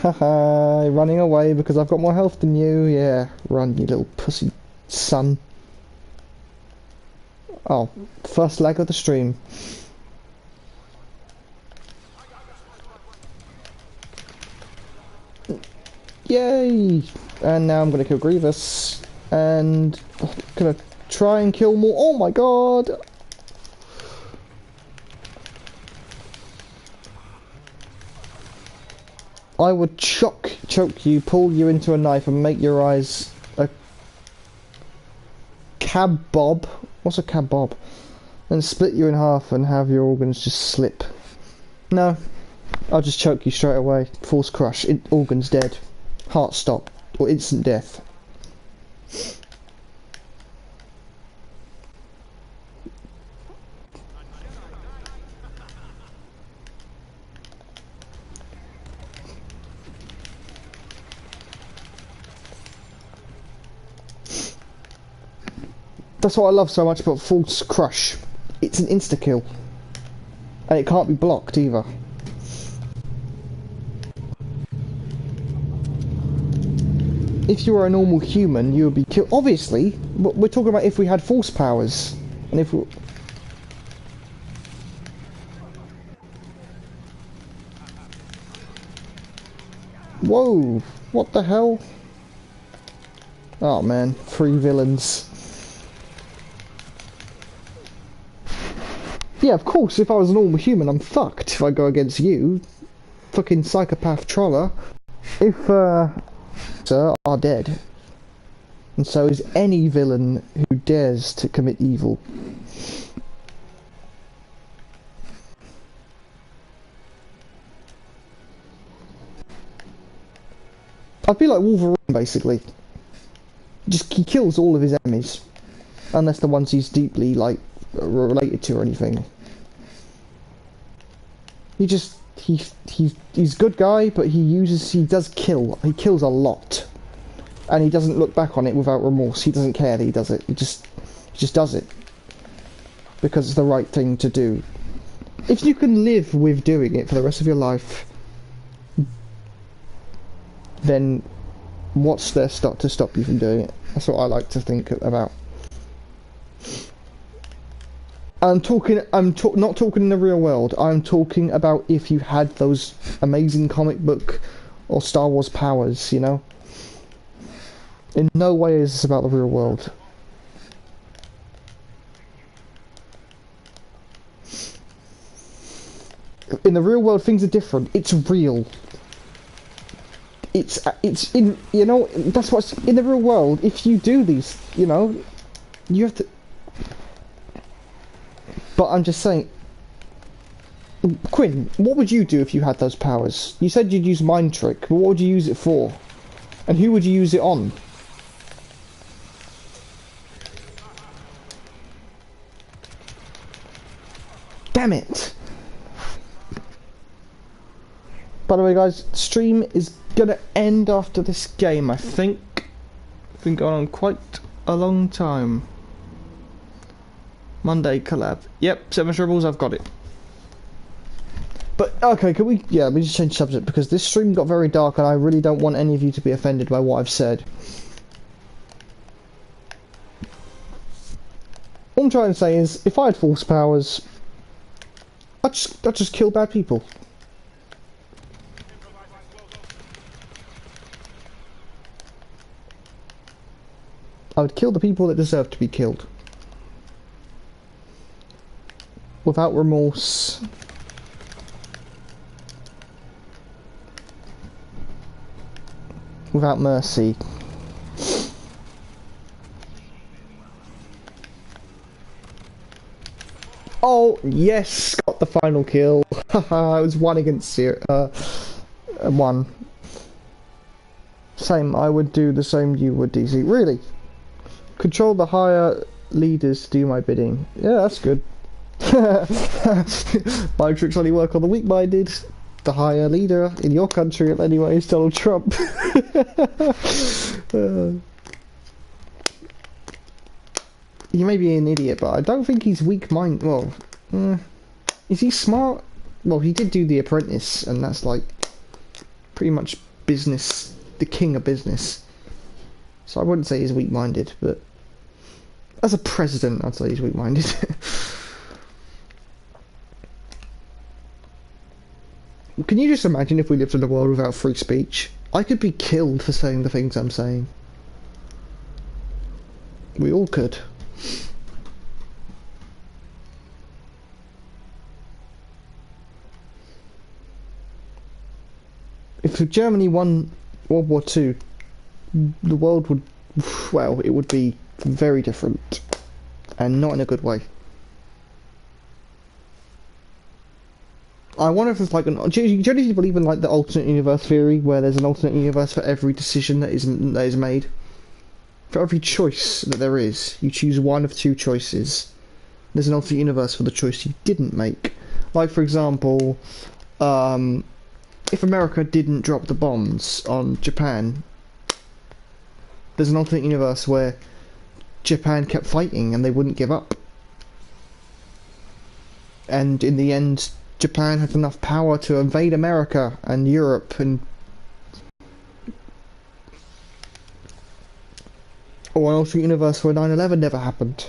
Haha, running away because I've got more health than you. Yeah, run, you little pussy son. Oh, first leg of the stream. Yay! And now I'm gonna kill Grievous, and I'm gonna try and kill more. Oh my god! I would choke you, pull you into a knife, and make your eyes a kebab. What's a kebab? And split you in half and have your organs just slip. No, I'll just choke you straight away. Force crush. Organs dead. Heart stop, or instant death. That's what I love so much about Force Crush. It's an insta-kill. And it can't be blocked either. If you were a normal human, you would be killed. Obviously, we're talking about if we had force powers. And if we... Whoa! What the hell? Oh man, 3 villains. Yeah, of course, if I was a normal human, I'm fucked if I go against you. Fucking psychopath troller. If, sir, are dead. And so is any villain who dares to commit evil. I'd be like Wolverine, basically. Just, he kills all of his enemies. Unless the ones he's deeply, like, related to or anything. He's a good guy, but he does kill. He kills a lot. And he doesn't look back on it without remorse. He doesn't care that he does it. He just does it. Because it's the right thing to do. If you can live with doing it for the rest of your life, then what's there to stop you from doing it? That's what I like to think about. not talking in the real world. I'm talking about if you had those amazing comic book or Star Wars powers, you know? In no way is this about the real world. In the real world, things are different. It's real. It's in, you know, that's what's in the real world. If you do these, you know, you have to. But I'm just saying, Quinn, what would you do if you had those powers? You said you'd use Mind Trick, but what would you use it for? And who would you use it on? Damn it! By the way, guys, stream is gonna end after this game, I think. It's been going on quite a long time. Monday collab. Yep, 7 Shribbles, I've got it. But, okay, can we... Yeah, we just change subject, because this stream got very dark, and I really don't want any of you to be offended by what I've said. What I'm trying to say is, if I had force powers, I'd just kill bad people. I would kill the people that deserve to be killed. Without remorse. Without mercy. Oh, yes! Got the final kill. Haha, it was 1 against 0. 1. Same, I would do the same you would, DC. Really? Control the higher leaders to do my bidding. Yeah, that's good. My tricks only work on the weak-minded. The higher leader in your country, anyway, is Donald Trump. He may be an idiot, but I don't think he's weak-minded. Well, is he smart? Well, he did do The Apprentice, and that's like pretty much business, the king of business. So I wouldn't say he's weak-minded, but as a president, I'd say he's weak-minded. Can you just imagine if we lived in a world without free speech? I could be killed for saying the things I'm saying. We all could. If Germany won World War II, the world would, well, it would be very different. And not in a good way. I wonder if there's like do you believe in like the alternate universe theory, where there's an alternate universe for every decision that is made? For every choice that there is, you choose one of 2 choices. There's an alternate universe for the choice you didn't make. Like, for example, if America didn't drop the bombs on Japan, there's an alternate universe where Japan kept fighting and they wouldn't give up. And in the end, Japan had enough power to invade America and Europe, and or an alternate universe where 9/11 never happened.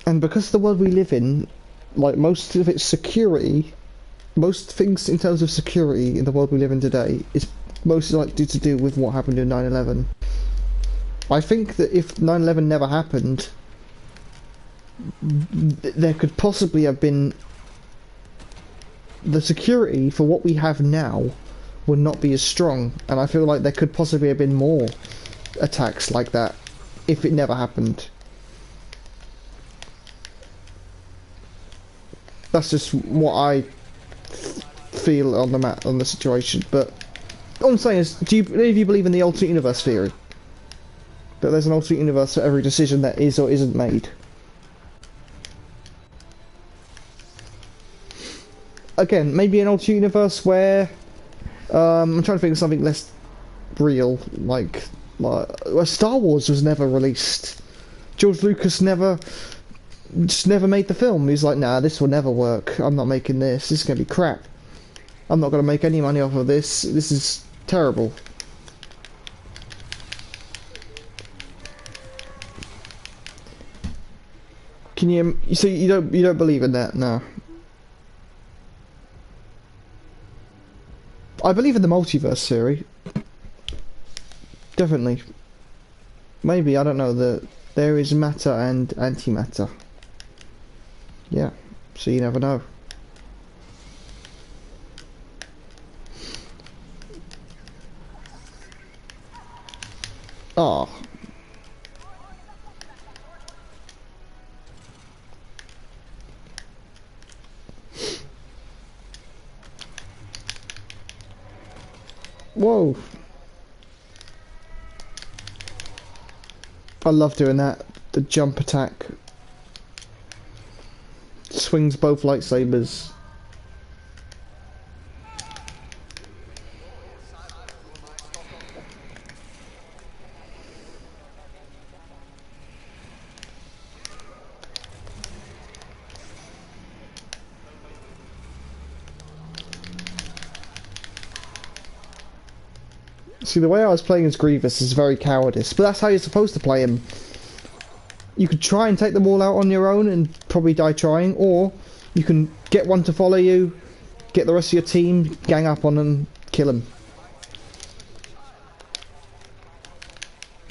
And because of the world we live in, like most of its security, most things in terms of security in the world we live in today is mostly likely to do with what happened in 9/11. I think that if 9/11 never happened, there could possibly have been the security for what we have now would not be as strong, and I feel like there could possibly have been more attacks like that if it never happened. That's just what I feel on the situation. But all I'm saying is, do any of you believe in the alternate universe theory? That there's an alternate universe for every decision that is or isn't made? Again, maybe an alternate universe where I'm trying to think of something less real, like where Star Wars was never released. George Lucas just never made the film. He's like, nah, this will never work. I'm not making this. This is gonna be crap. I'm not gonna make any money off of this. This is terrible. Can you? So you don't believe in that? No. I believe in the multiverse theory. Definitely. Maybe, I don't know, there is matter and antimatter. Yeah, so you never know. Oh. Whoa. I love doing that. The jump attack. Swings both lightsabers. See, the way I was playing as Grievous is very cowardice, but that's how you're supposed to play him. You could try and take them all out on your own and probably die trying, or you can get one to follow you, get the rest of your team, gang up on them, kill them.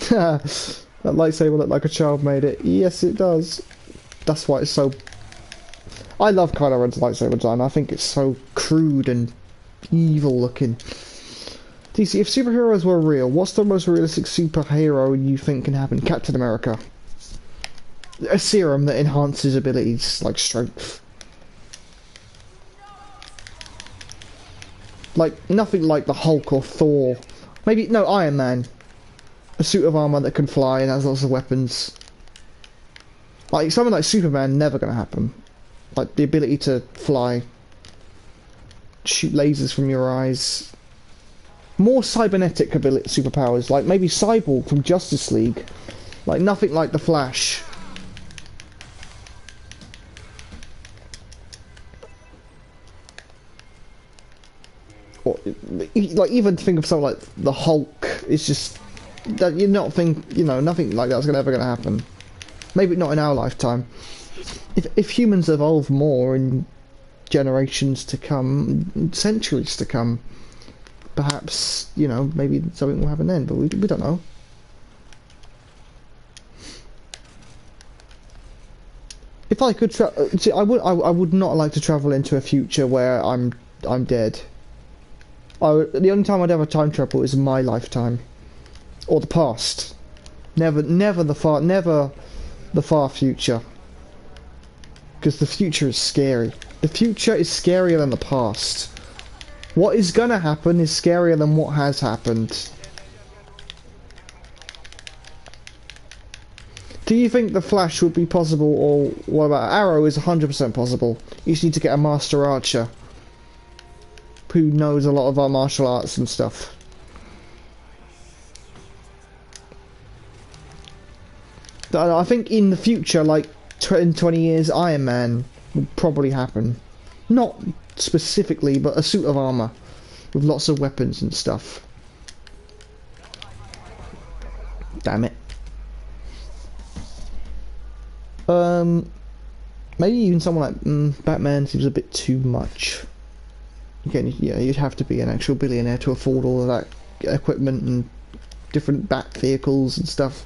That lightsaber looked like a child made it. Yes, it does. That's why it's so... I love Kylo Ren's lightsaber design. I think it's so crude and evil looking. DC, if superheroes were real, what's the most realistic superhero you think can happen? Captain America. A serum that enhances abilities, like strength. Like, nothing like the Hulk or Thor. Maybe, no, Iron Man. A suit of armour that can fly and has lots of weapons. Like, something like Superman, never gonna happen. Like, the ability to fly. Shoot lasers from your eyes. More cybernetic ability, superpowers, like maybe Cyborg from Justice League. Like, nothing like the Flash. Or, like, even think of something like the Hulk. It's just that you're not nothing like that's ever gonna happen. Maybe not in our lifetime. If humans evolve more in generations to come, centuries to come, perhaps, maybe something will happen then, but we don't know. If I could see, I would not like to travel into a future where I'm dead. The only time I'd ever time travel is in my lifetime, or the past. Never the far future, because the future is scary. The future is scarier than the past. What is gonna happen is scarier than what has happened. Do you think the Flash would be possible, or what about Arrow is 100% possible? You just need to get a master archer who knows a lot of our martial arts and stuff. I think in the future, like in 20 years, Iron Man will probably happen. Not specifically, but a suit of armour with lots of weapons and stuff. Damn it. Maybe even someone like Batman seems a bit too much. Again, yeah, you'd have to be an actual billionaire to afford all of that equipment and different bat vehicles and stuff.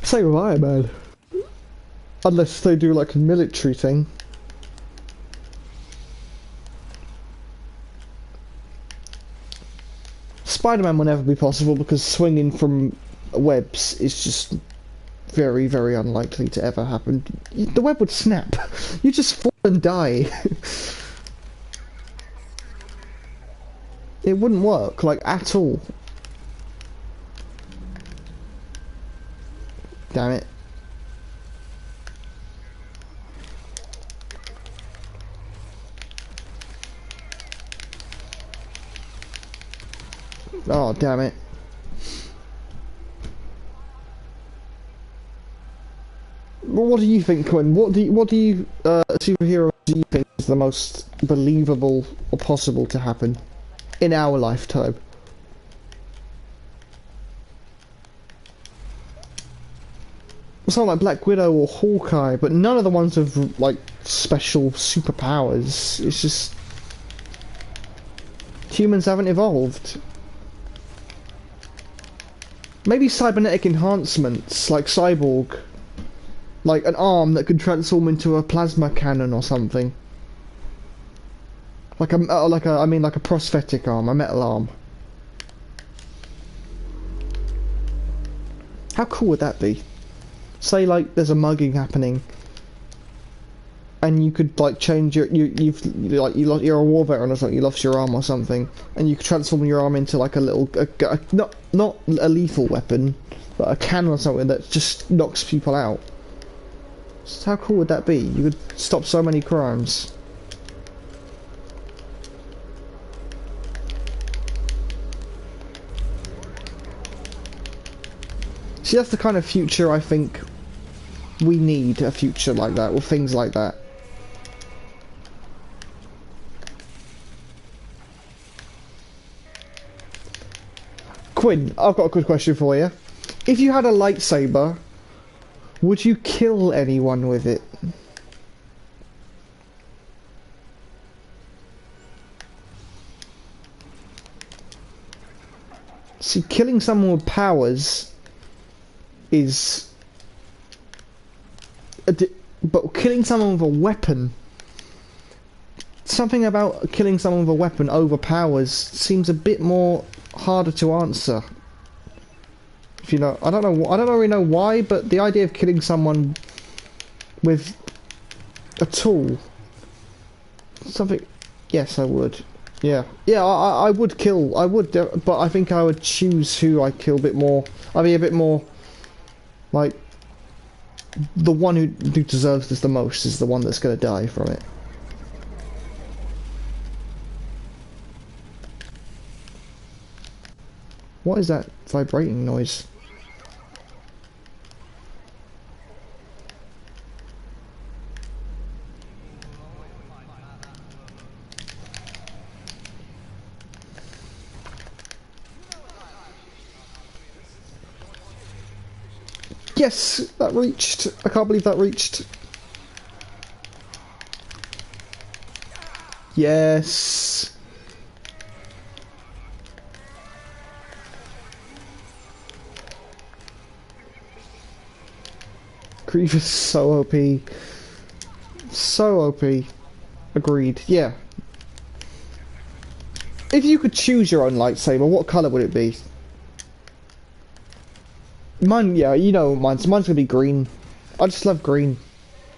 Same with Iron Man. Unless they do like a military thing. Spider-Man will never be possible because swinging from webs is just very, very unlikely to ever happen. The web would snap. You just fall and die. It wouldn't work, like, at all. Damn it. Oh, damn it. Well, what do you think, Quinn? What superhero do you think is the most believable or possible to happen in our lifetime? Something like Black Widow or Hawkeye, but none of the ones have, like, special superpowers. It's just humans haven't evolved. Maybe cybernetic enhancements, like Cyborg. Like an arm that could transform into a plasma cannon or something. Like a prosthetic arm, a metal arm. How cool would that be? Say like there's a mugging happening, and you could like change your you're a war veteran or something. You lost your arm or something, and you could transform your arm into like a little not a lethal weapon, but a cannon or something that just knocks people out. So how cool would that be? You would stop so many crimes. See, that's the kind of future I think we need, a future like that, with things like that. Quinn, I've got a good question for you. If you had a lightsaber, would you kill anyone with it? See, killing someone with powers is... but killing someone with a weapon... Something about killing someone with a weapon over powers seems a bit more harder to answer. If you know, I don't really know why, but the idea of killing someone with a tool, something. Yes, I would. Yeah, I would kill. I would, but I think I would choose who I kill a bit more. I'd be a bit more like the one who deserves this the most is the one that's going to die from it. What is that vibrating noise? Yes, that reached. I can't believe that reached. Yes. Grievous so OP. So OP. Agreed. Yeah. If you could choose your own lightsaber, what colour would it be? Mine, yeah, you know mine's gonna be green. I just love green.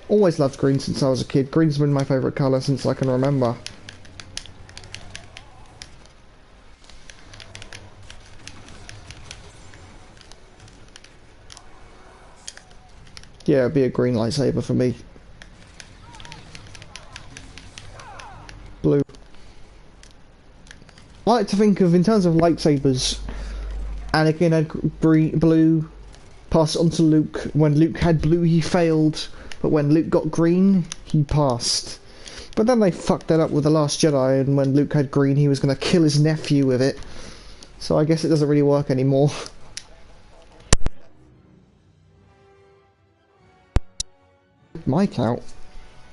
Always loved green since I was a kid. Green's been my favourite colour since I can remember. Yeah, it'd be a green lightsaber for me. Blue. I like to think of, in terms of lightsabers, Anakin had blue, passed it on to Luke. When Luke had blue, he failed. But when Luke got green, he passed. But then they fucked that up with The Last Jedi, and when Luke had green, he was going to kill his nephew with it. So I guess it doesn't really work anymore. Mic out.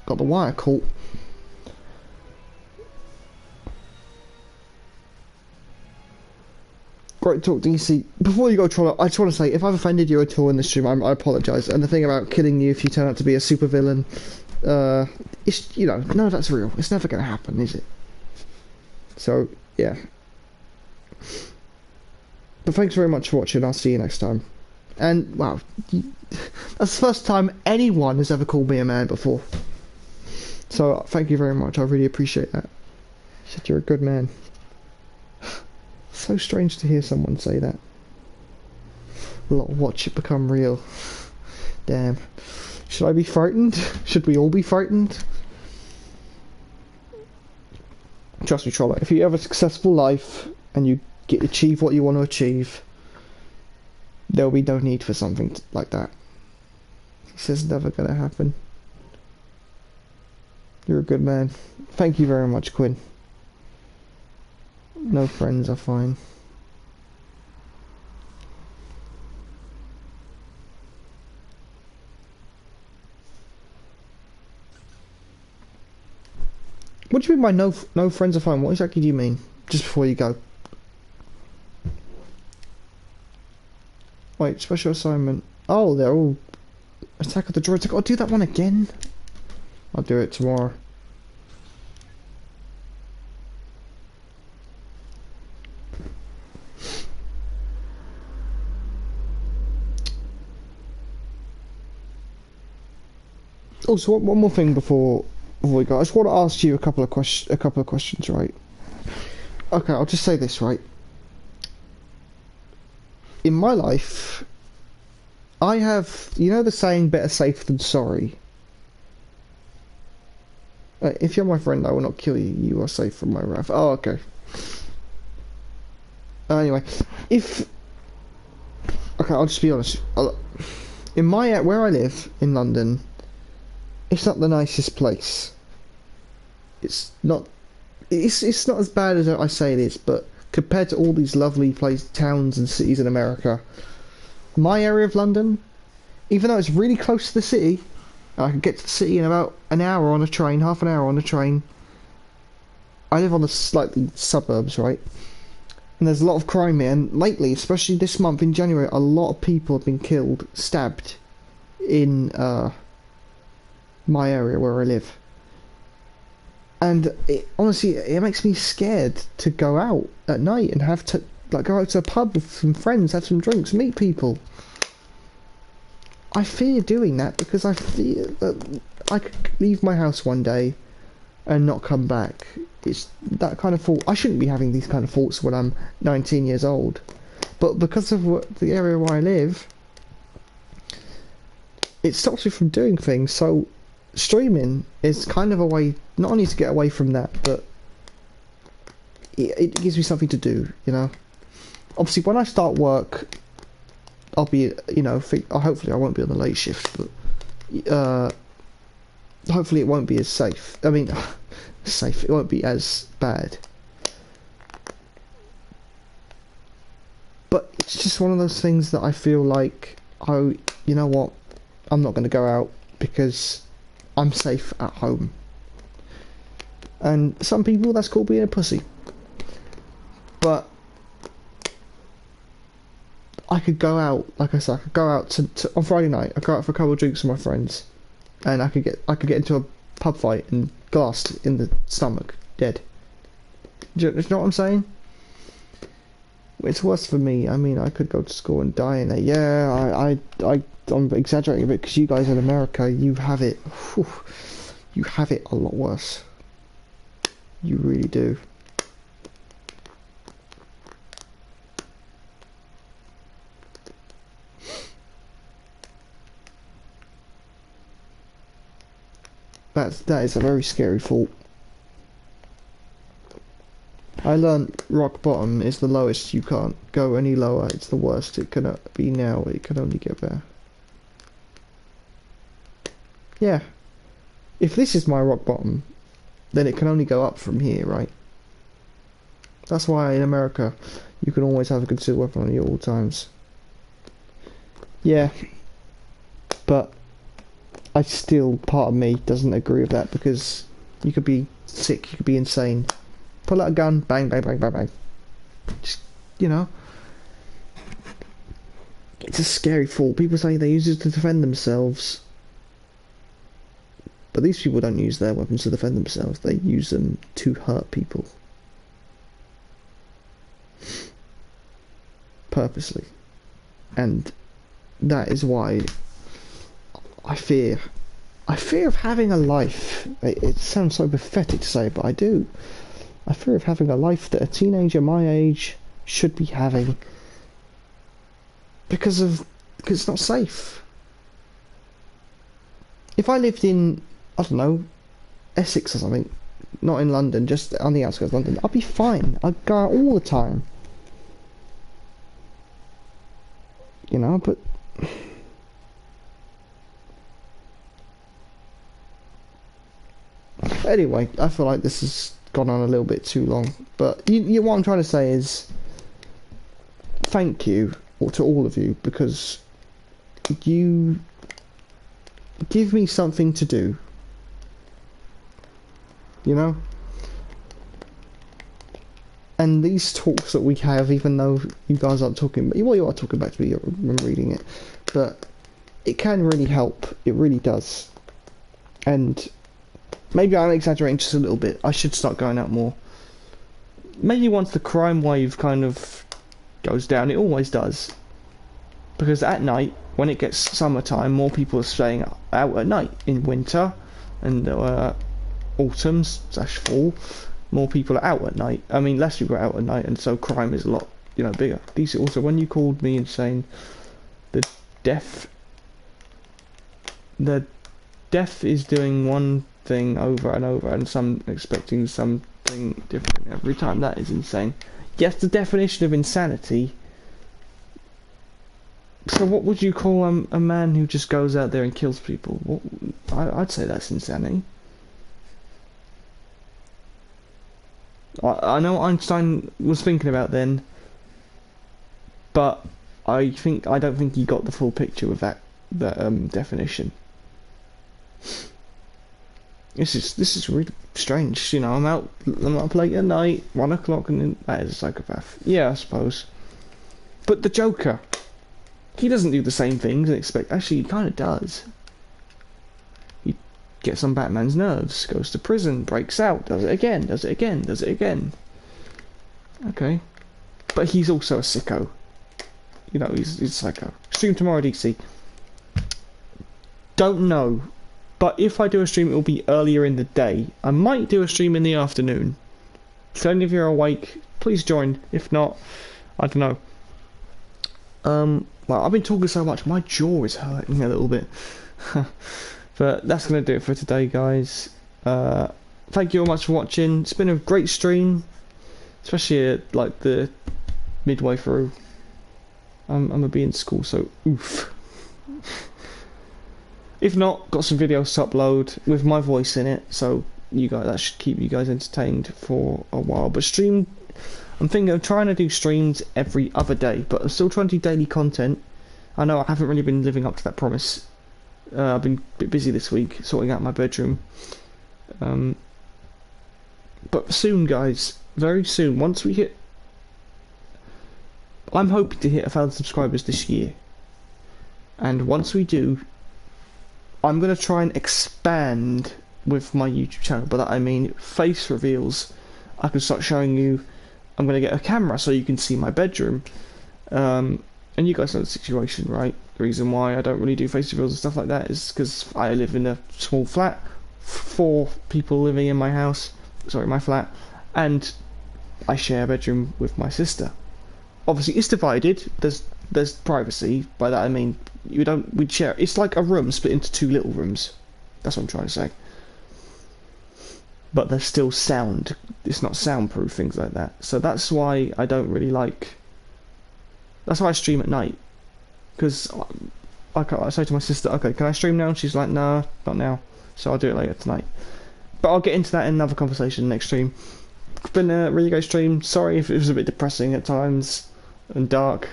Got the wire caught. Great talk, DC. Before you go, Troller, I just want to say, if I've offended you at all in this stream, I apologise. And the thing about killing you if you turn out to be a supervillain, it's, you know, none of that's real. It's never going to happen, is it? So, yeah. But thanks very much for watching. I'll see you next time. And, wow, that's the first time anyone has ever called me a man before. So, thank you very much. I really appreciate that. You said you're a good man. So strange to hear someone say that. Watch it become real. Damn. Should I be frightened? Should we all be frightened? Trust me, Troller, if you have a successful life and you achieve what you want to achieve, there will be no need for something like that. He says never gonna happen. You're a good man. Thank you very much, Quinn. No friends are fine. What do you mean by no friends are fine? What exactly do you mean? Just before you go. Wait, special assignment. Oh, they're all Attack of the Droids. I gotta do that one again. I'll do it tomorrow. Also, one more thing before we go. I just want to ask you a couple of questions, right? Okay, I'll just say this, right? In my life, I have, you know the saying, better safe than sorry? If you're my friend, I will not kill you. You are safe from my wrath. Oh, okay. Anyway, okay, I'll just be honest. In where I live, in London, it's not the nicest place. It's not as bad as I say it is, but compared to all these lovely towns and cities in America, my area of London, even though it's really close to the city, I can get to the city in about an hour on a train, half an hour on a train. I live on the slightly suburbs, right? And there's a lot of crime here, and lately, especially this month in January, a lot of people have been killed, stabbed in my area where I live. And honestly, it makes me scared to go out at night and have to go out to a pub with some friends, have some drinks, meet people. I fear doing that because I fear that I could leave my house one day and not come back. It's that kind of thought. I shouldn't be having these kind of thoughts when I'm 19 years old, but because of the area where I live, it stops me from doing things. So streaming is kind of a way not only to get away from that, but it gives me something to do, you know. Obviously, when I start work, I'll be, you know, hopefully I won't be on the late shift, but hopefully it won't be as safe. I mean, safe. It won't be as bad. But it's just one of those things that I feel like, oh, you know what? I'm not going to go out because I'm safe at home. And some people, that's called being a pussy. But I could go out, like I said, I could go out on Friday night. I go out for a couple of drinks with my friends, and I could get into a pub fight and glassed in the stomach, dead. Do you know what I'm saying? It's worse for me. I mean, I could go to school and die in there. Yeah, I'm exaggerating a bit because you guys in America, you have it. Whew, you have it a lot worse. You really do. That is a very scary thought. I learned rock bottom is the lowest. You can't go any lower. It's the worst. It cannot be now. It can only get better. Yeah. If this is my rock bottom, then it can only go up from here, right? That's why in America, you can always have a concealed weapon on you at all times. Yeah. But I still, part of me doesn't agree with that because you could be sick, you could be insane. Pull out a gun, bang, bang, bang, bang, bang. Just, you know. It's a scary thought. People say they use it to defend themselves. But these people don't use their weapons to defend themselves. They use them to hurt people. Purposely. And that is why I fear of having a life. It sounds so pathetic to say, but I do. I fear of having a life that a teenager my age should be having because it's not safe. If I lived in, I don't know, Essex or something, not in London, just on the outskirts of London, I'd be fine. I'd go out all the time. You know, but anyway, I feel like this has gone on a little bit too long. But what I'm trying to say is thank you to all of you because you give me something to do. You know? And these talks that we have, even though you guys aren't talking, well, you are talking back to me, I'm reading it, but it can really help. It really does. And maybe I'm exaggerating just a little bit. I should start going out more. Maybe once the crime wave kind of goes down, it always does. Because at night, when it gets summertime, more people are staying out at night. In winter and autumn/fall, more people are out at night. I mean, less people are out at night, and so crime is a lot, bigger. These also, when you called me and saying the deaf is doing one thing over and over, and some expecting something different every time. That is insane. Yes, the definition of insanity. So what would you call a man who just goes out there and kills people? I'd say that's insanity. I know Einstein was thinking about then, but I don't think he got the full picture with that definition. This is really strange. I'm out late at night, 1 o'clock, and then that is a psychopath. Yeah, I suppose. But the Joker, he doesn't do the same things and expect. Actually, he kind of does. He gets on Batman's nerves, goes to prison, breaks out, does it again, does it again, does it again. Okay, but he's also a sicko. He's psycho. Stream tomorrow, DC. Don't know. But if I do a stream, it will be earlier in the day. I might do a stream in the afternoon. So if you're awake, please join. If not, I don't know. Well, I've been talking so much, my jaw is hurting a little bit. But that's going to do it for today, guys. Thank you all much for watching. It's been a great stream. Especially at, like, the midway through. I'm going to be in school, so oof. If not, got some videos to upload with my voice in it, so that should keep you guys entertained for a while. But I'm thinking of trying to do streams every other day, but I'm still trying to do daily content. I know I haven't really been living up to that promise. I've been a bit busy this week, sorting out my bedroom. But soon, guys, very soon, once we hit... I'm hoping to hit 1,000 subscribers this year. And once we do, I'm going to try and expand with my YouTube channel. By that I mean face reveals. I can start showing you. I'm going to get a camera so you can see my bedroom. And you guys know the situation, right? The reason why I don't really do face reveals and stuff like that is because I live in a small flat. 4 people living in my house. Sorry, my flat. And I share a bedroom with my sister. Obviously, it's divided. There's privacy. By that I mean we'd share. It's like a room split into 2 little rooms. That's what I'm trying to say. But there's still sound. It's not soundproof, things like that. So that's why I don't really like. That's why I stream at night. Because I say to my sister, okay, can I stream now? And she's like, nah, not now. So I'll do it later tonight. But I'll get into that in another conversation next stream. It's been a really great stream. Sorry if it was a bit depressing at times and dark.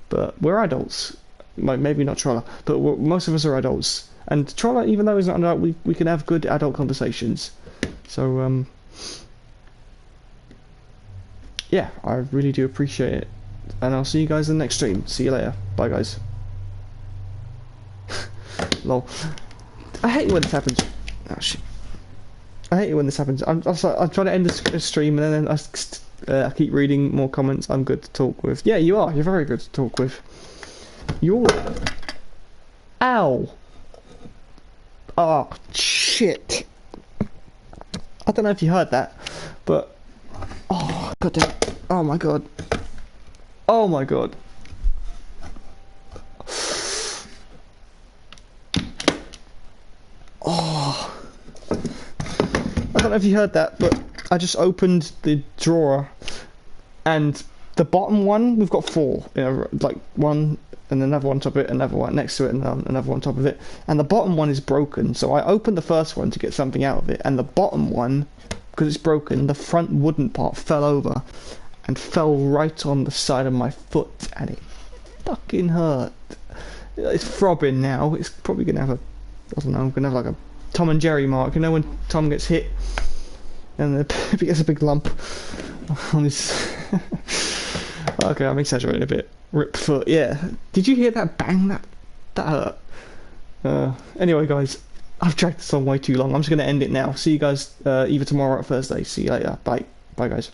But we're adults. Maybe not Troller, but most of us are adults. And Troller, even though he's not an adult, we can have good adult conversations. So, yeah, I really do appreciate it. And I'll see you guys in the next stream. See you later. Bye, guys. Lol. I hate it when this happens. Oh, shit. I hate it when this happens. I'm trying to end the stream and then I keep reading more comments. I'm good to talk with. Yeah, you are. You're very good to talk with. You're... Ow. Oh, shit. I don't know if you heard that, but... Oh, goddamn. Oh, my God. Oh, my God. Oh. I don't know if you heard that, but I just opened the drawer, and the bottom one, we've got 4. Like one... and another one on top of it, another one next to it, and another one on top of it. And the bottom one is broken, so I opened the first one to get something out of it, and the bottom one, because it's broken, the front wooden part fell over and fell right on the side of my foot, and it fucking hurt. It's throbbing now. It's probably gonna have a, I don't know, I'm gonna have like a Tom and Jerry mark. You know when Tom gets hit and he gets a big lump. on his. Okay, I'm exaggerating a bit. Rip foot, yeah. Did you hear that bang? That hurt. Anyway, guys, I've dragged this on way too long. I'm just going to end it now. See you guys either tomorrow or Thursday. See you later. Bye. Bye, guys.